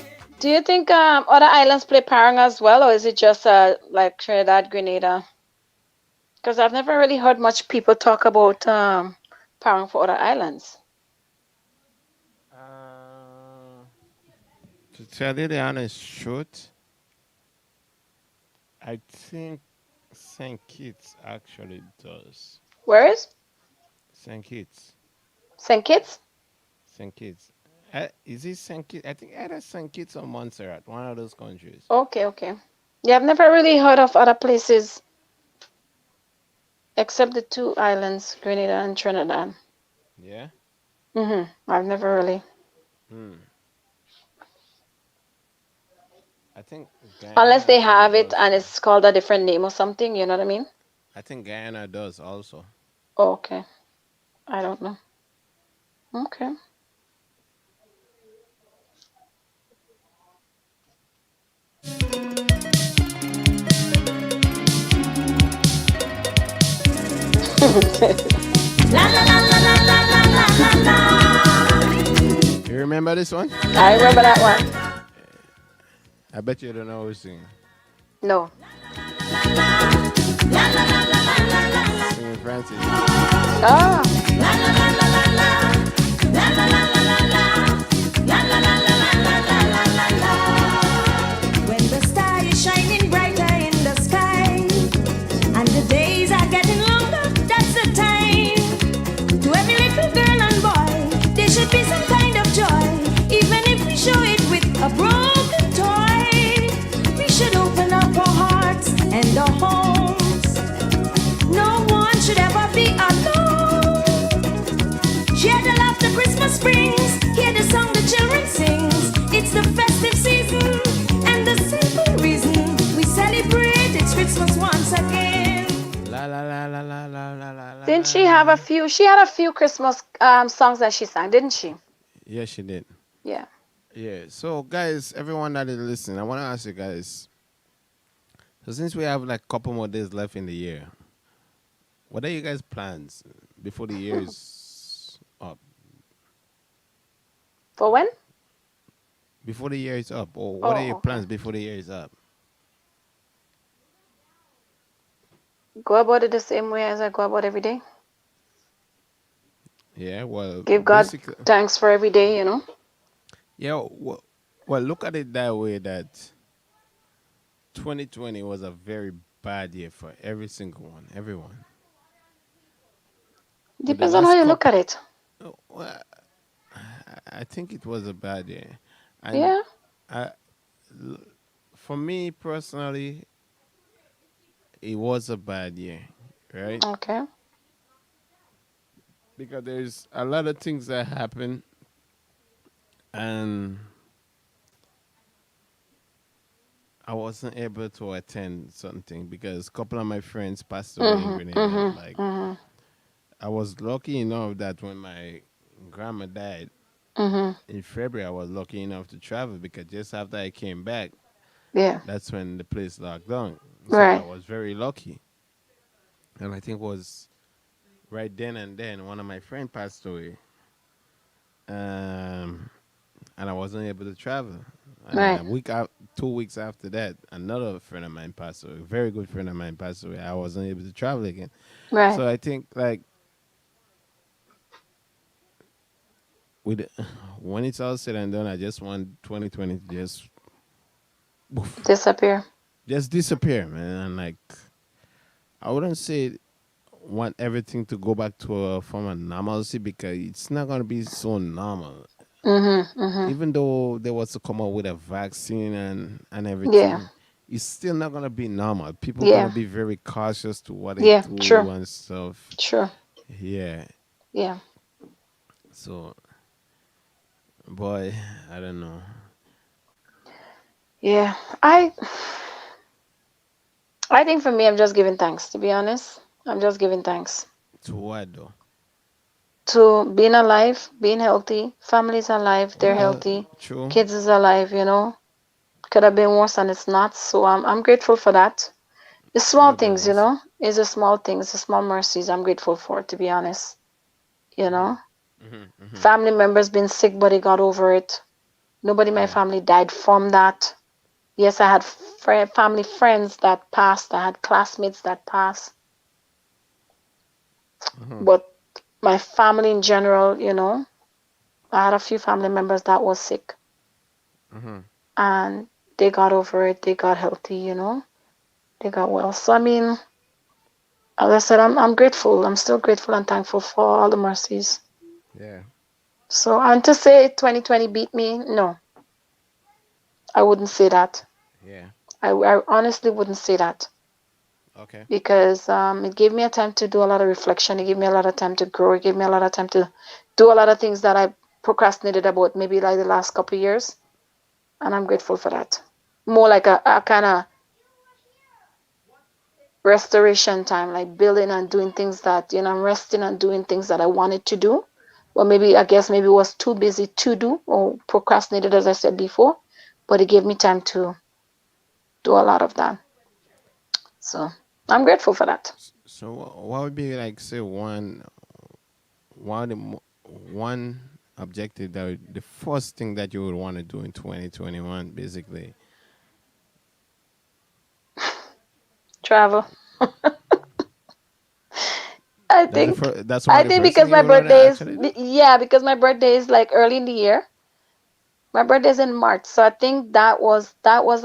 other islands play parang as well, or is it just like Trinidad, Grenada? Because I've never really heard much people talk about parang for other islands. To tell you the honest truth, I think St. Kitts actually does. Where is St. Kitts. Saint Kitts? St. Kitts. Is it St. Kitts? I think either St. Kitts or Montserrat, one of those countries. Okay, okay. Yeah, I've never really heard of other places except the two islands, Grenada and Trinidad. Yeah? I've never really, Hmm. I think unless Guyana they actually have it does and too. it's called a different name or something. You know what I mean? I think Guyana does also. Oh, okay, I don't know. Okay. You remember this one? I remember that one. I bet you don't know who's singing. No. Singing Francis. Ah, When the star is shining brighter in the sky and the days are getting longer, that's the time. To every little girl and boy, there should be some kind of joy, even if we show it with a broken toy. We should open up our hearts and our homes. No one should ever be alone. Share the laughter Christmas brings. Hear the song the children sings. It's the festive season, and the simple reason we celebrate it's Christmas once again. La la la la la la la la la didn't la she have a la. few? She had a few Christmas songs that she sang, didn't she? Yeah, she did. Yeah. Yeah. So, guys, everyone that is listening, I want to ask you guys. So, since we have like a couple more days left in the year, what are you guys' plans before the year is up? For when? Before the year is up, or what are Oh, your okay. plans before the year is up? Go about it the same way as I go about every day. Yeah. Well, Give God basically, thanks for every day, you know. yeah. Well, look at it that way. That 2020 was a very bad year for every single one, everyone. But the Depends on how last you look couple, at it. well, I think it was a bad year, and Yeah. I, for me personally, it was a bad year, right? Okay. Because there's a lot of things that happen, and I wasn't able to attend something because a couple of my friends passed away in Mhm. Grenada. Mhm. Like Mhm. I was lucky enough that when my grandma died Mhm. in February, I was lucky enough to travel because just after I came back, Yeah. that's when the place locked down. So I Right. was very lucky, and I think it was right then and then one of my friend passed away, um, and I wasn't able to travel. And then Right. a week out, 2 weeks after that, another friend of mine passed away. A very good friend of mine passed away. I wasn't able to travel again. Right. So I think like with when it's all said and done, I just want 2020 to just woof, Disappear. just disappear, man. And like I wouldn't say want everything to go back to a form of normalcy because it's not gonna be so normal. Mm-hmm. Mm-hmm. Even though they was to come up with a vaccine and Yeah. everything, it's still not gonna be normal. People gonna Yeah. be very cautious to what they Yeah. do True. and stuff. True. Yeah. Yeah. So, boy, I don't know. Yeah. I think for me, I'm just giving thanks. To be honest, I'm just giving thanks To what though? to being alive, being healthy. Families alive, they're Well, healthy. true. Kids is alive. Could have been worse and it's not. So I'm grateful for that. The Could small have been things, worse. is the small things, the small mercies I'm grateful for, to be honest. You Mhm. know, Mhm. Mhm. family members been sick, but they got over it. Nobody in my Yeah. family died from that. Yes, I had family friends that passed. I had classmates that passed, Mhm. but my family in general, I had a few family members that was sick, Mhm. and they got over it. They got healthy, they got well. So I mean, as I said, I'm grateful. I'm still grateful and thankful for all the mercies. Yeah. So, and to say 2020 beat me, no, I wouldn't say that. Yeah. I honestly wouldn't say that Okay. because it gave me a time to do a lot of reflection. It gave me a lot of time to grow. It gave me a lot of time to do a lot of things that I procrastinated about maybe like the last couple of years. And I'm grateful for that. More like a kind of restoration time, like building and doing things that, I'm resting and doing things that I wanted to do. Or maybe, I guess, maybe was too busy to do or procrastinated, as I said before. But it gave me time to do a lot of that. So I'm grateful for that. So what would be like say one objective that the first thing that you would want to do in 2021 basically. Travel. I That's the think. first. That's one I of the think first thing because you my would want to birthday is, actually do. yeah, because my birthday is like early in the year. My birthday is in March, so I think that was,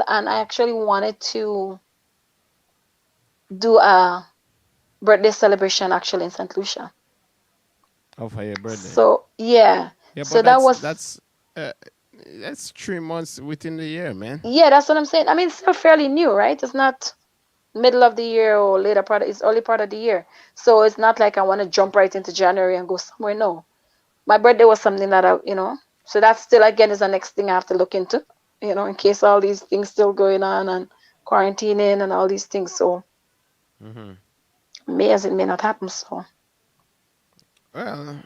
and I actually wanted to do a birthday celebration actually in St. Lucia. Oh, for your birthday. So yeah, Yeah, but so that was, uh, that's 3 months within the year, man. yeah, that's what I'm saying. I mean, it's still fairly new, right? It's not middle of the year or later part. It's early part of the year, so it's not like I want to jump right into January and go somewhere. No, my birthday was something that so that still again is the next thing I have to look into, in case all these things still going on and quarantining and all these things. So Hmm. may as it may not happen. So Well,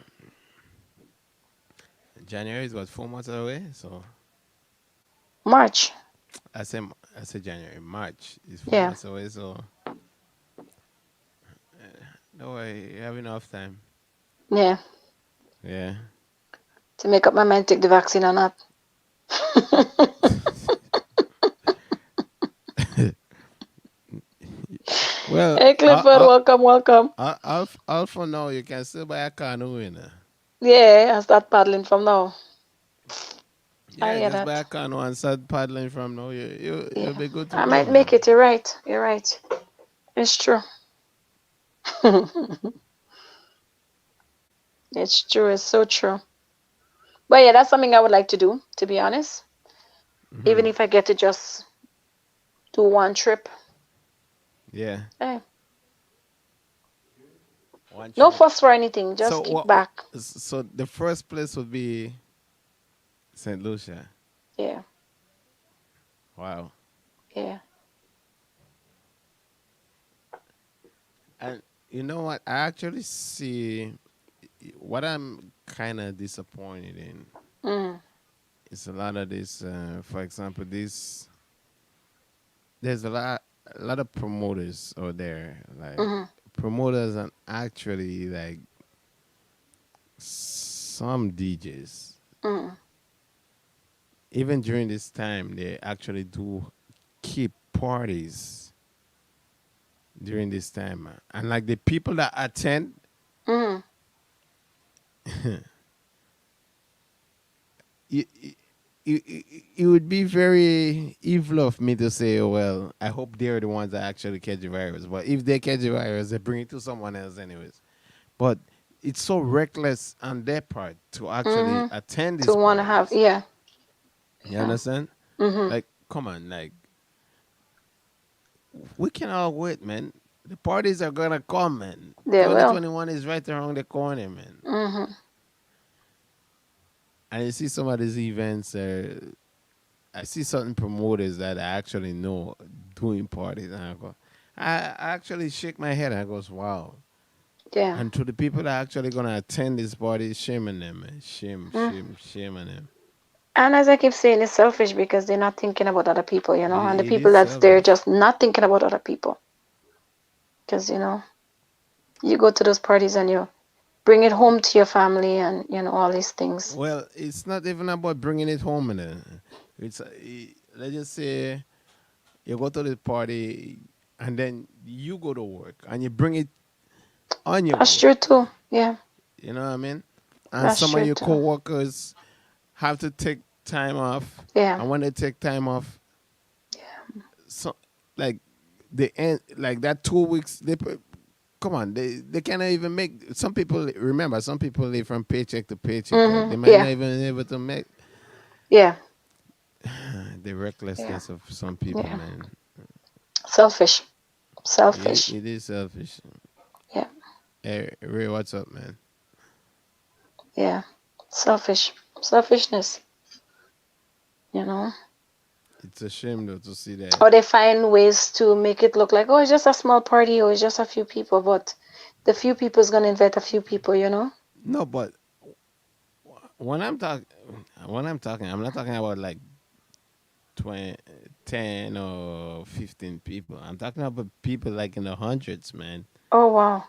January is what 4 months away. So March, I say January, March is four yeah, months away. So no way, you have enough time. yeah, Yeah. to make up my mind take the vaccine or not. Well, Hey Clifford, welcome, welcome. I'll for now you can still buy a canoe in. Yeah, I start paddling from now. I Yeah, hear just buy that. a canoe and start paddling from now. You'll Yeah, be good to I go, might make man. it. You're right. You're right. It's true. It's true. It's so true. But yeah, that's something I would like to do, to be honest. Even Hmm. if I get to just do one trip. Yeah, Eh, one no trip. fuss for anything. So Just kick back. So the first place would be Saint Lucia. Yeah, Wow. yeah. And you know what? I actually see what I'm kind of disappointed in Mm, is a lot of this. For example, this there's a lot of promoters out there, like mm, promoters and actually like some DJs mm, even during this time, they actually do keep parties during this time, and like the people that attend, Mm. it, it would be very evil of me to say, oh, well, I hope they're the ones that actually catch the virus. But if they catch the virus, they bring it to someone else, anyways. But it's so reckless on their part to actually Mhm. attend To these want to have, parties. yeah, You yeah. understand? Mhm. Like, come on, like, we can all wait, man. The parties are gonna come, man. They will. 2021 is right around the corner, man. Mhm. And you see some of these events, I see certain promoters that I actually know doing parties, and I actually shake my head and I goes, wow. Yeah. And to the people that are actually gonna attend this party, shame on them, man. Shame, Mm. shame, shame on them. And as I keep saying, it's selfish because they're not thinking about other people, and the It people is that's there selfish. just not thinking about other people. Because, you go to those parties and you bring it home to your family and, all these things. Well, it's not even about bringing it home, man. Let's just say you go to the party and then you go to work and you bring it on your That's work. true too. Yeah, You know what I mean? And that's some of true your too. coworkers have to take time off, Yeah. and when they take time off, so like they end like that 2 weeks. Come on, they cannot even make. Some people remember. Some people live from paycheck to paycheck. They might Yeah. not even be able to make Yeah. the Yeah. recklessness of some people, Yeah. man. Selfish. It, Selfish. it is selfish. Yeah. Hey, Ray, what's up, man? Yeah. Selfish. Selfishness, you know. It's a shame though to see that. Or they find ways to make it look like, oh, it's just a small party or it's just a few people, but the few people is gonna invite a few people. No, but when I'm talking, I'm not talking about like 20, 10 or 15 people. I'm talking about people like in the hundreds, man. Oh wow.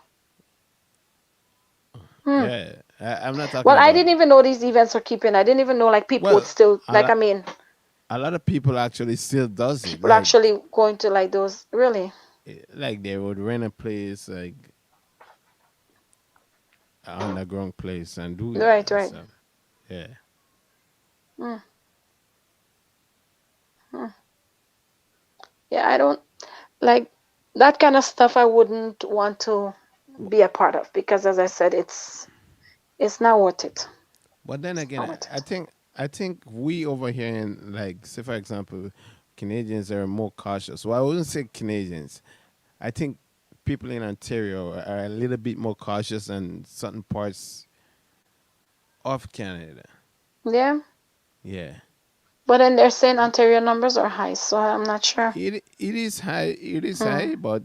Hmm. Yeah, I'm not talking Well, I about. didn't even know these events are keeping. I didn't even know like people would Well, still a like. I lot, mean, a lot of people actually still does it. people actually going to like those. Really? Like they would rent a place, like an underground place, and do it Right. and Right. stuff. Yeah. Hmm. Hmm. Yeah. I don't like that kind of stuff. I wouldn't want to be a part of because, as I said, it's not worth it. But then It's again, not worth it. I think we over here in, like, say for example, Canadians are more cautious. Well, I wouldn't say Canadians. I think people in Ontario are a little bit more cautious than certain parts of Canada. Yeah. Yeah. But then they're saying Ontario numbers are high, so I'm not sure. It is high. It is Hmm. high, but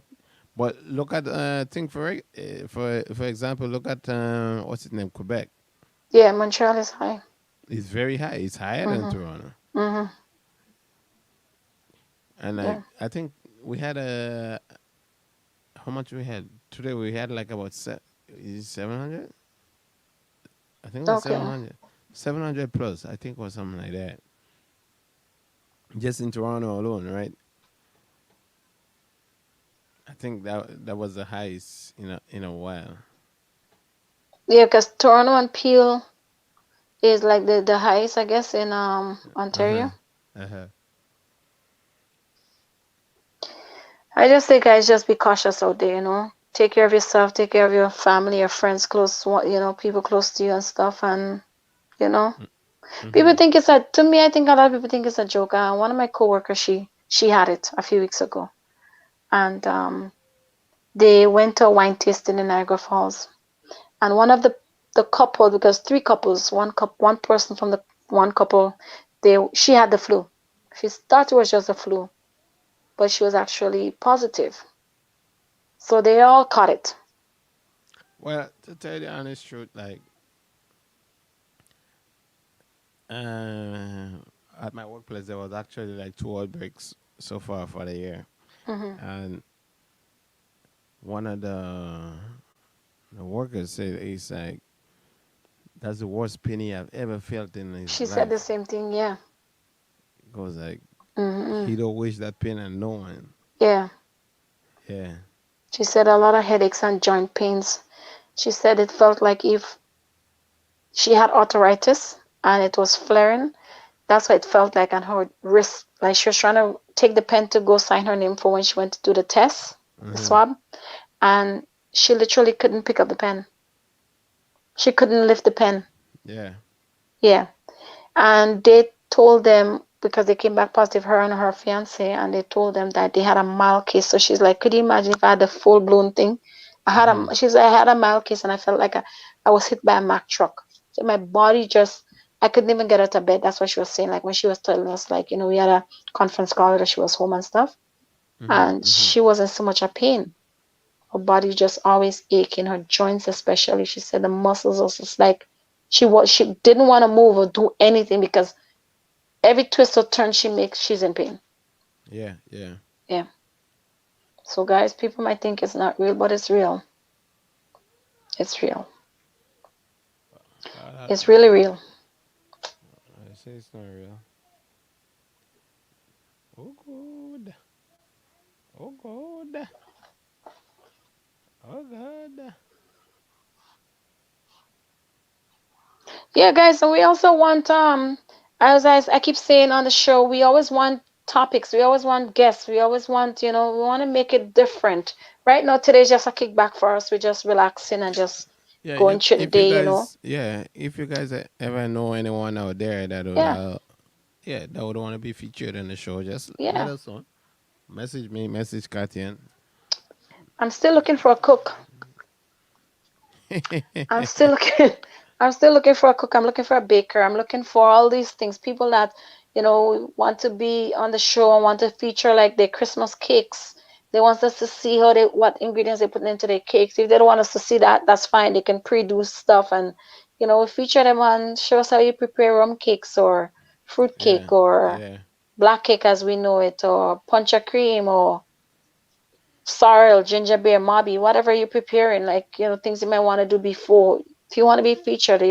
look at think for example, look at what's its name, Quebec. Yeah, Montreal is high. It's very high. It's higher than Mhm. Toronto. Mhm. And like Yeah. I think we had a how much we had today? We had like about 700. I think it was Okay. 700. 700 plus. I think it was something like that. Just in Toronto alone, right? I think that was the highest in a while. Yeah, because Toronto and Peel is like the highest, I guess, in Uh huh. Ontario. Uh huh. I just think guys just be cautious out there. Take care of yourself, take care of your family, your friends people close to you and stuff. And you know, people Mm-hmm. think to me, I think a lot of people think it's a joke. One of my coworkers, she had it a few weeks ago, and they went to a wine tasting in Niagara Falls, and one of the couple, because three couples, one person from the one couple, she had the flu. She thought it was just a flu, but she was actually positive. So they all caught it. Well, to tell you the honest truth, like uh, at my workplace, there was actually like two outbreaks so far for the year, Hmm. and one of the workers said he's like, that's the worst penny I've ever felt in his She said the life. same thing. Yeah. goes like Hmm. he don't wish that pain on no one. Yeah. Yeah. She said a lot of headaches and joint pains. She said it felt like if she had arthritis and it was flaring. That's what it felt like on her wrist. Like she was trying to take the pen to go sign her name for when she went to do the test, the Hmm. swab, and she literally couldn't pick up the pen. She couldn't lift the pen. Yeah. Yeah. And they told them because they came back positive, her and her fiance, and they told them that they had a mild case. So she's like, could you imagine if I had a full blown thing? Hmm. I had a mild case and I felt like I was hit by a Mack truck. So my body just, I couldn't even get out of bed. That's what she was saying. Like when she was telling us, like, we had a conference call that she was home and stuff, Hmm. and Hmm. she wasn't so much a pain. Her body just always aching, her joints especially. She said the muscles was just like she didn't want to move or do anything because every twist or turn she makes, she's in pain. Yeah. Yeah. Yeah. So guys, people might think it's not real, but it's real. It's real. It's really real. I say it's not real. Oh good. Oh good. Oh good. Yeah, guys, and we also want I keep saying on the show, we always want topics, we always want guests, we always want, we want to make it different. Right now, today's just a kickback for us. We're just relaxing and just Yeah. going through the If you day. guys, yeah, if you guys ever know anyone out there that would, Yeah, yeah, that would want to be featured in the show, just let yeah. us know. Message me, message Katyan. I'm still looking for a cook. I'm still looking. I'm still looking for a cook. I'm looking for a baker. I'm looking for all these things. People that want to be on the show and want to feature like their Christmas cakes. They want us to see what ingredients they put into their cakes. If they don't want us to see that, that's fine. They can pre-do stuff and feature them and show us how you prepare rum cakes or fruit Yeah, cake or yeah, black cake as we know it or punch cream or sorrel, ginger beer, mobby, whatever you're preparing, like, things you might want to do before. If you want to be featured, or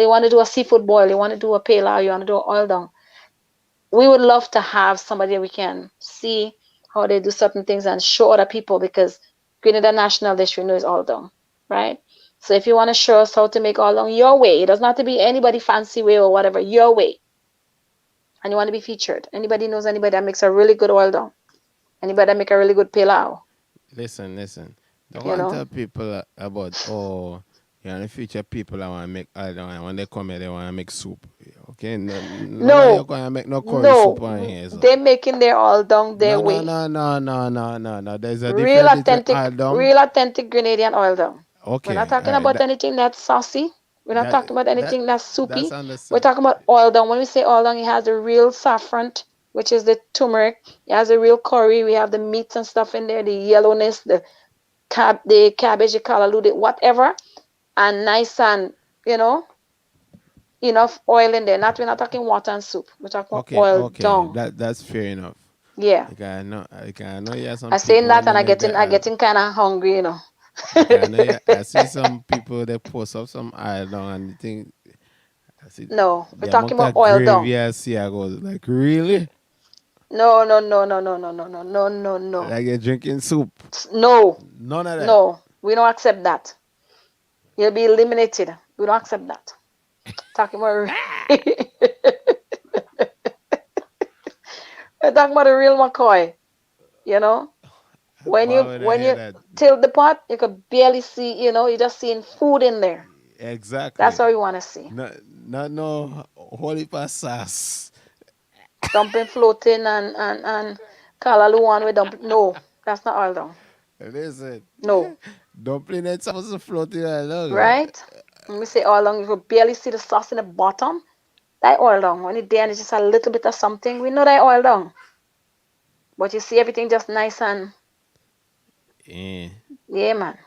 you want to do a seafood boil, you want to do a pale, you want to do an oil down. We would love to have somebody we can see how they do certain things and show other people because Grenada National Dish we know is all down, right? So if you want to show us how to make all down your way, it doesn't have to be anybody fancy way or whatever, your way, and you want to be featured. Anybody knows anybody that makes a really good oil down? Anybody that make a really good pilau? listen, listen. Don't go You and know? tell people about, you know, in the future people that want to make, I don't know, when they come here, they want to make soup. Okay, none of you No, going to make no curry soup on no, here, so. they're making their all down their No, no, way. no, no, no, no, no, no. There's a difference between all down. Real authentic Grenadian oil down. We're not Okay, talking about anything that's saucy. We're not that talking about that anything that's that's soupy. We're understand. talking about oil down. When we say oil down, it has the real saffron, which is the turmeric. It has the real curry. We have the meats and stuff in there, the yellowness, the cabbage, the callaloo, whatever, and nice and you know enough oil in there. Not We're not talking water and soup. We're talking about Okay, oil okay. down. That's fair enough. Yeah. I know you have some I saying people that when they and make the I getting kind of hungry. I know you, I see some people that post up some iron and they think I see No, we're the talking amount about of oil down. gravy I see I go like really? No, no, no, no, no, no, no, no, no, no, no, Like you're drinking soup. no, None of that. no. We don't accept that. You'll be eliminated. We don't accept that. Talking about we're talking about a real McCoy. You know, when Why you would I when hear you that? tilt the pot, you could barely see. You're just seeing food in there. That's Exactly. all you want to see. Not no holy pass sauce. Dumpling floating and Kalalu one with dumpling. No, that's not oil down. Listen. No, Dumpling that's supposed to float in along. right? When we say oil down, you could barely see the sauce in the bottom. That oil down. When it's there and it's just a little bit of something, we know that oil down. But you see everything just nice and Yeah. yeah, man.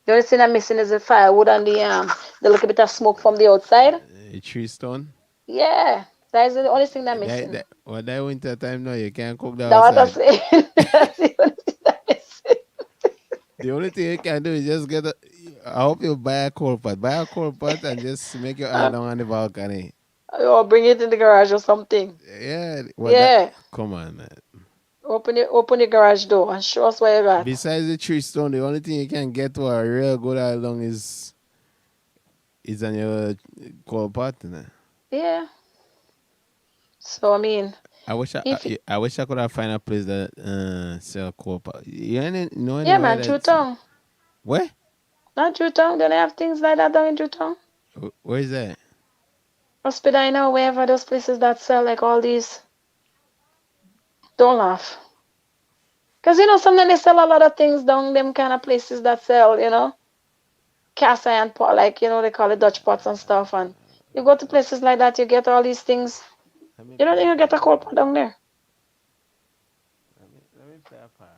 The only thing I'm missing is the firewood and the little bit of smoke from the outside. Tree stone. Yeah, that is the only thing I'm missing. That winter time now you can't cook the That what I'm outside. saying. That's the only thing I'm missing. The only thing you can do is just I hope you buy a coal pot. Buy a coal pot and just make your eye Um, down on the balcony. Or bring it in the garage or something. Yeah, well, that Yeah. come on, man. Open the garage door and show us where you're at. Besides the tree stone, the only thing you can get to a real good along is on your coal partner. Yeah. So I mean, I wish if I wish I could have find a place that sell coal pot. You know yeah, anywhere man, that's Jewtown. where? Not Jewtown. Don't they have things like that down in Jewtown? Where is that? Hospital, wherever those places that sell like all these. Don't laugh. Because sometimes they sell a lot of things down them kind of places that sell, cast iron pot, like, they call it Dutch pots and stuff. And you go to places like that, you get all these things. Let me You don't play think a you get a part. cold pot down there? Let me play a part.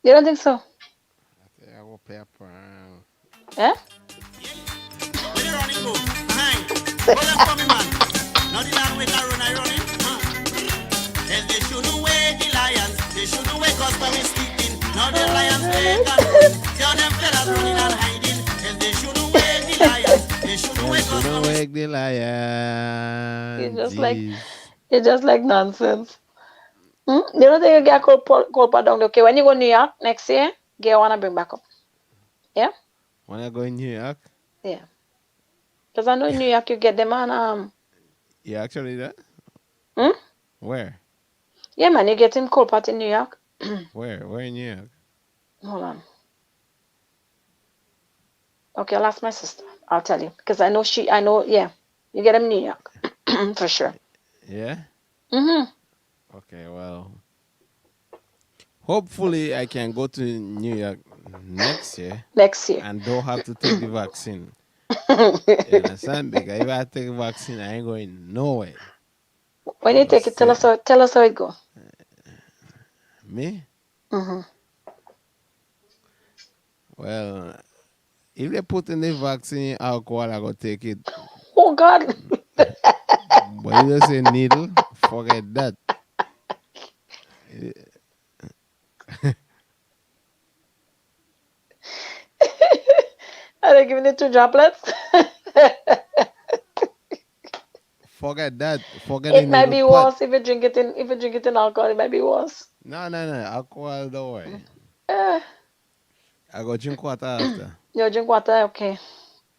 You don't think so? I think I will play a part. Yeah? Where the running go? Aye. Hold them for me, man. Now the land with a run, I running. Tell they shouldn't wake the lions. They shouldn't wake us when we sleeping. Now the lions wake and run. See how them fellas running and hiding. Tell they shouldn't wake the lions. They shouldn't Them wake us shouldn't when we wake the It's lion. just like, Jeez. it's just like nonsense. You don't think you get a cold pot down there? Okay, when you go to New York next year, get one and bring back up. Yeah? Wanna go in New York? Yeah. Because I know in New York you get them on, You actually that? hmm? Where? Yeah, man, you get in cold pot in New York. Where? Where in New York? Hold on. Okay, I'll ask my sister. I'll tell you. Because I know, yeah. You get them in New York. For sure. Yeah? Mm-hmm. Okay, well. Hopefully I can go to New York next year Next year. and don't have to take the vaccine. You understand? Because if I take vaccine, I ain't going nowhere. When I you go take it, stay. tell us how it go. Me? Mm-hmm. Well, if they put in the vaccine alcohol, I go take it. Oh, God. But you just say needle, forget that. Are they giving it two droplets? Forget that. Forget the It might needle be pot. worse if you drink it in alcohol. It might be worse. No, no, no. Alcohol, don't worry. Eh, I go drink water after. you drink water, okay.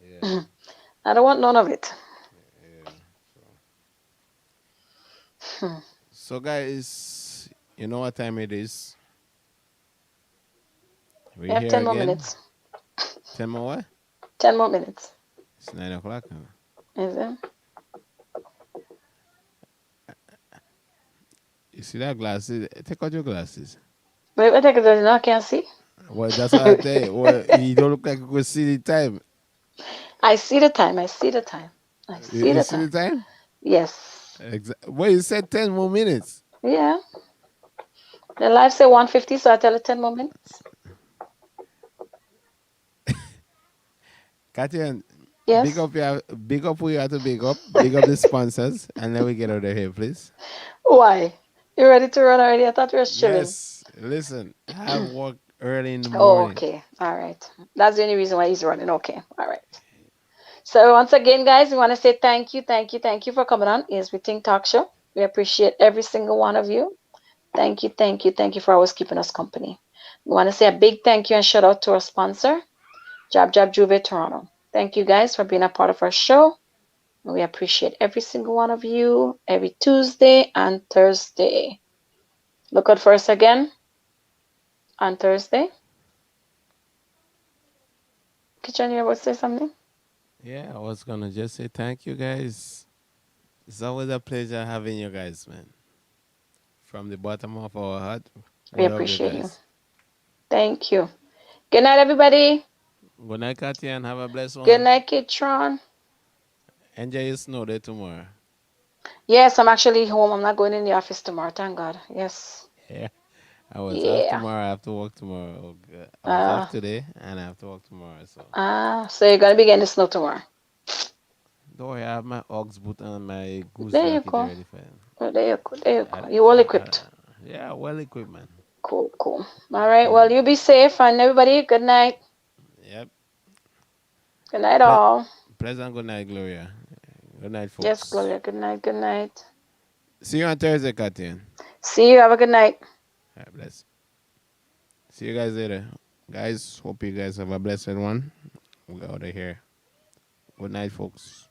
Yeah, I don't want none of it. yeah. So, guys, you know what time it is? We We're have here 10 more again. minutes. 10 more what? 10 more minutes. It's 9 o'clock now. Is it? You see that glasses? Take out your glasses. Wait, take it. No, I can't see. Well, that's what I tell you. Well, you don't look like you could see the time. I see the time. I see the time. I see You the see the time. time? Yes. Well, you said 10 more minutes. Yeah. The live say 150, so I tell it 10 more minutes. Katya, Yes. big up who you have to big up. Big up the sponsors. And then we get out of here, please. Why? You ready to run already? I thought you were chilling. Yes. Listen, I have work early in the Oh, morning. okay. All right. That's the only reason why he's running. Okay. All right. So once again, guys, we want to say thank you, thank you, thank you for coming on. Is We Ting Talk Show. We appreciate every single one of you. Thank you, thank you, thank you for always keeping us company. We want to say a big thank you and shout out to our sponsor, Jab Jab Juve Toronto. Thank you guys for being a part of our show. We appreciate every single one of you every Tuesday and Thursday. Look out for us again on Thursday. Kitchen, you about to say something? Yeah, I was going to just say thank you, guys. It's always a pleasure having you guys, man. From the bottom of our heart, We we love you appreciate you. guys. Thank you. Good night, everybody. Good night, Katya, and have a blessed Good one. night, Kitron. Enjoy your snow day tomorrow. Yes, I'm actually home. I'm not going in the office tomorrow. Thank God. Yes. Yeah. I was off Yeah. tomorrow. I have to work tomorrow. Oh, God. I was Uh, off today, and I have to work tomorrow. So so you're gonna be getting the snow tomorrow. don't worry, I have my Uggs boot and my goose There you jacket go. ready for him. Oh, there you go. There you I, go. You well I, equipped. yeah, well equipped, man. Cool, cool. All right. Well, you be safe, and everybody, good night. Yep. Good night, Ple- all. Pleasant good night, Gloria. Good night, Yes, folks. Gloria. Good night. Good night. See you on Thursday, Katyan. See you. Have a good night. All right, bless. See you guys later. Guys, hope you guys have a blessed one. We out of here. Good night, folks.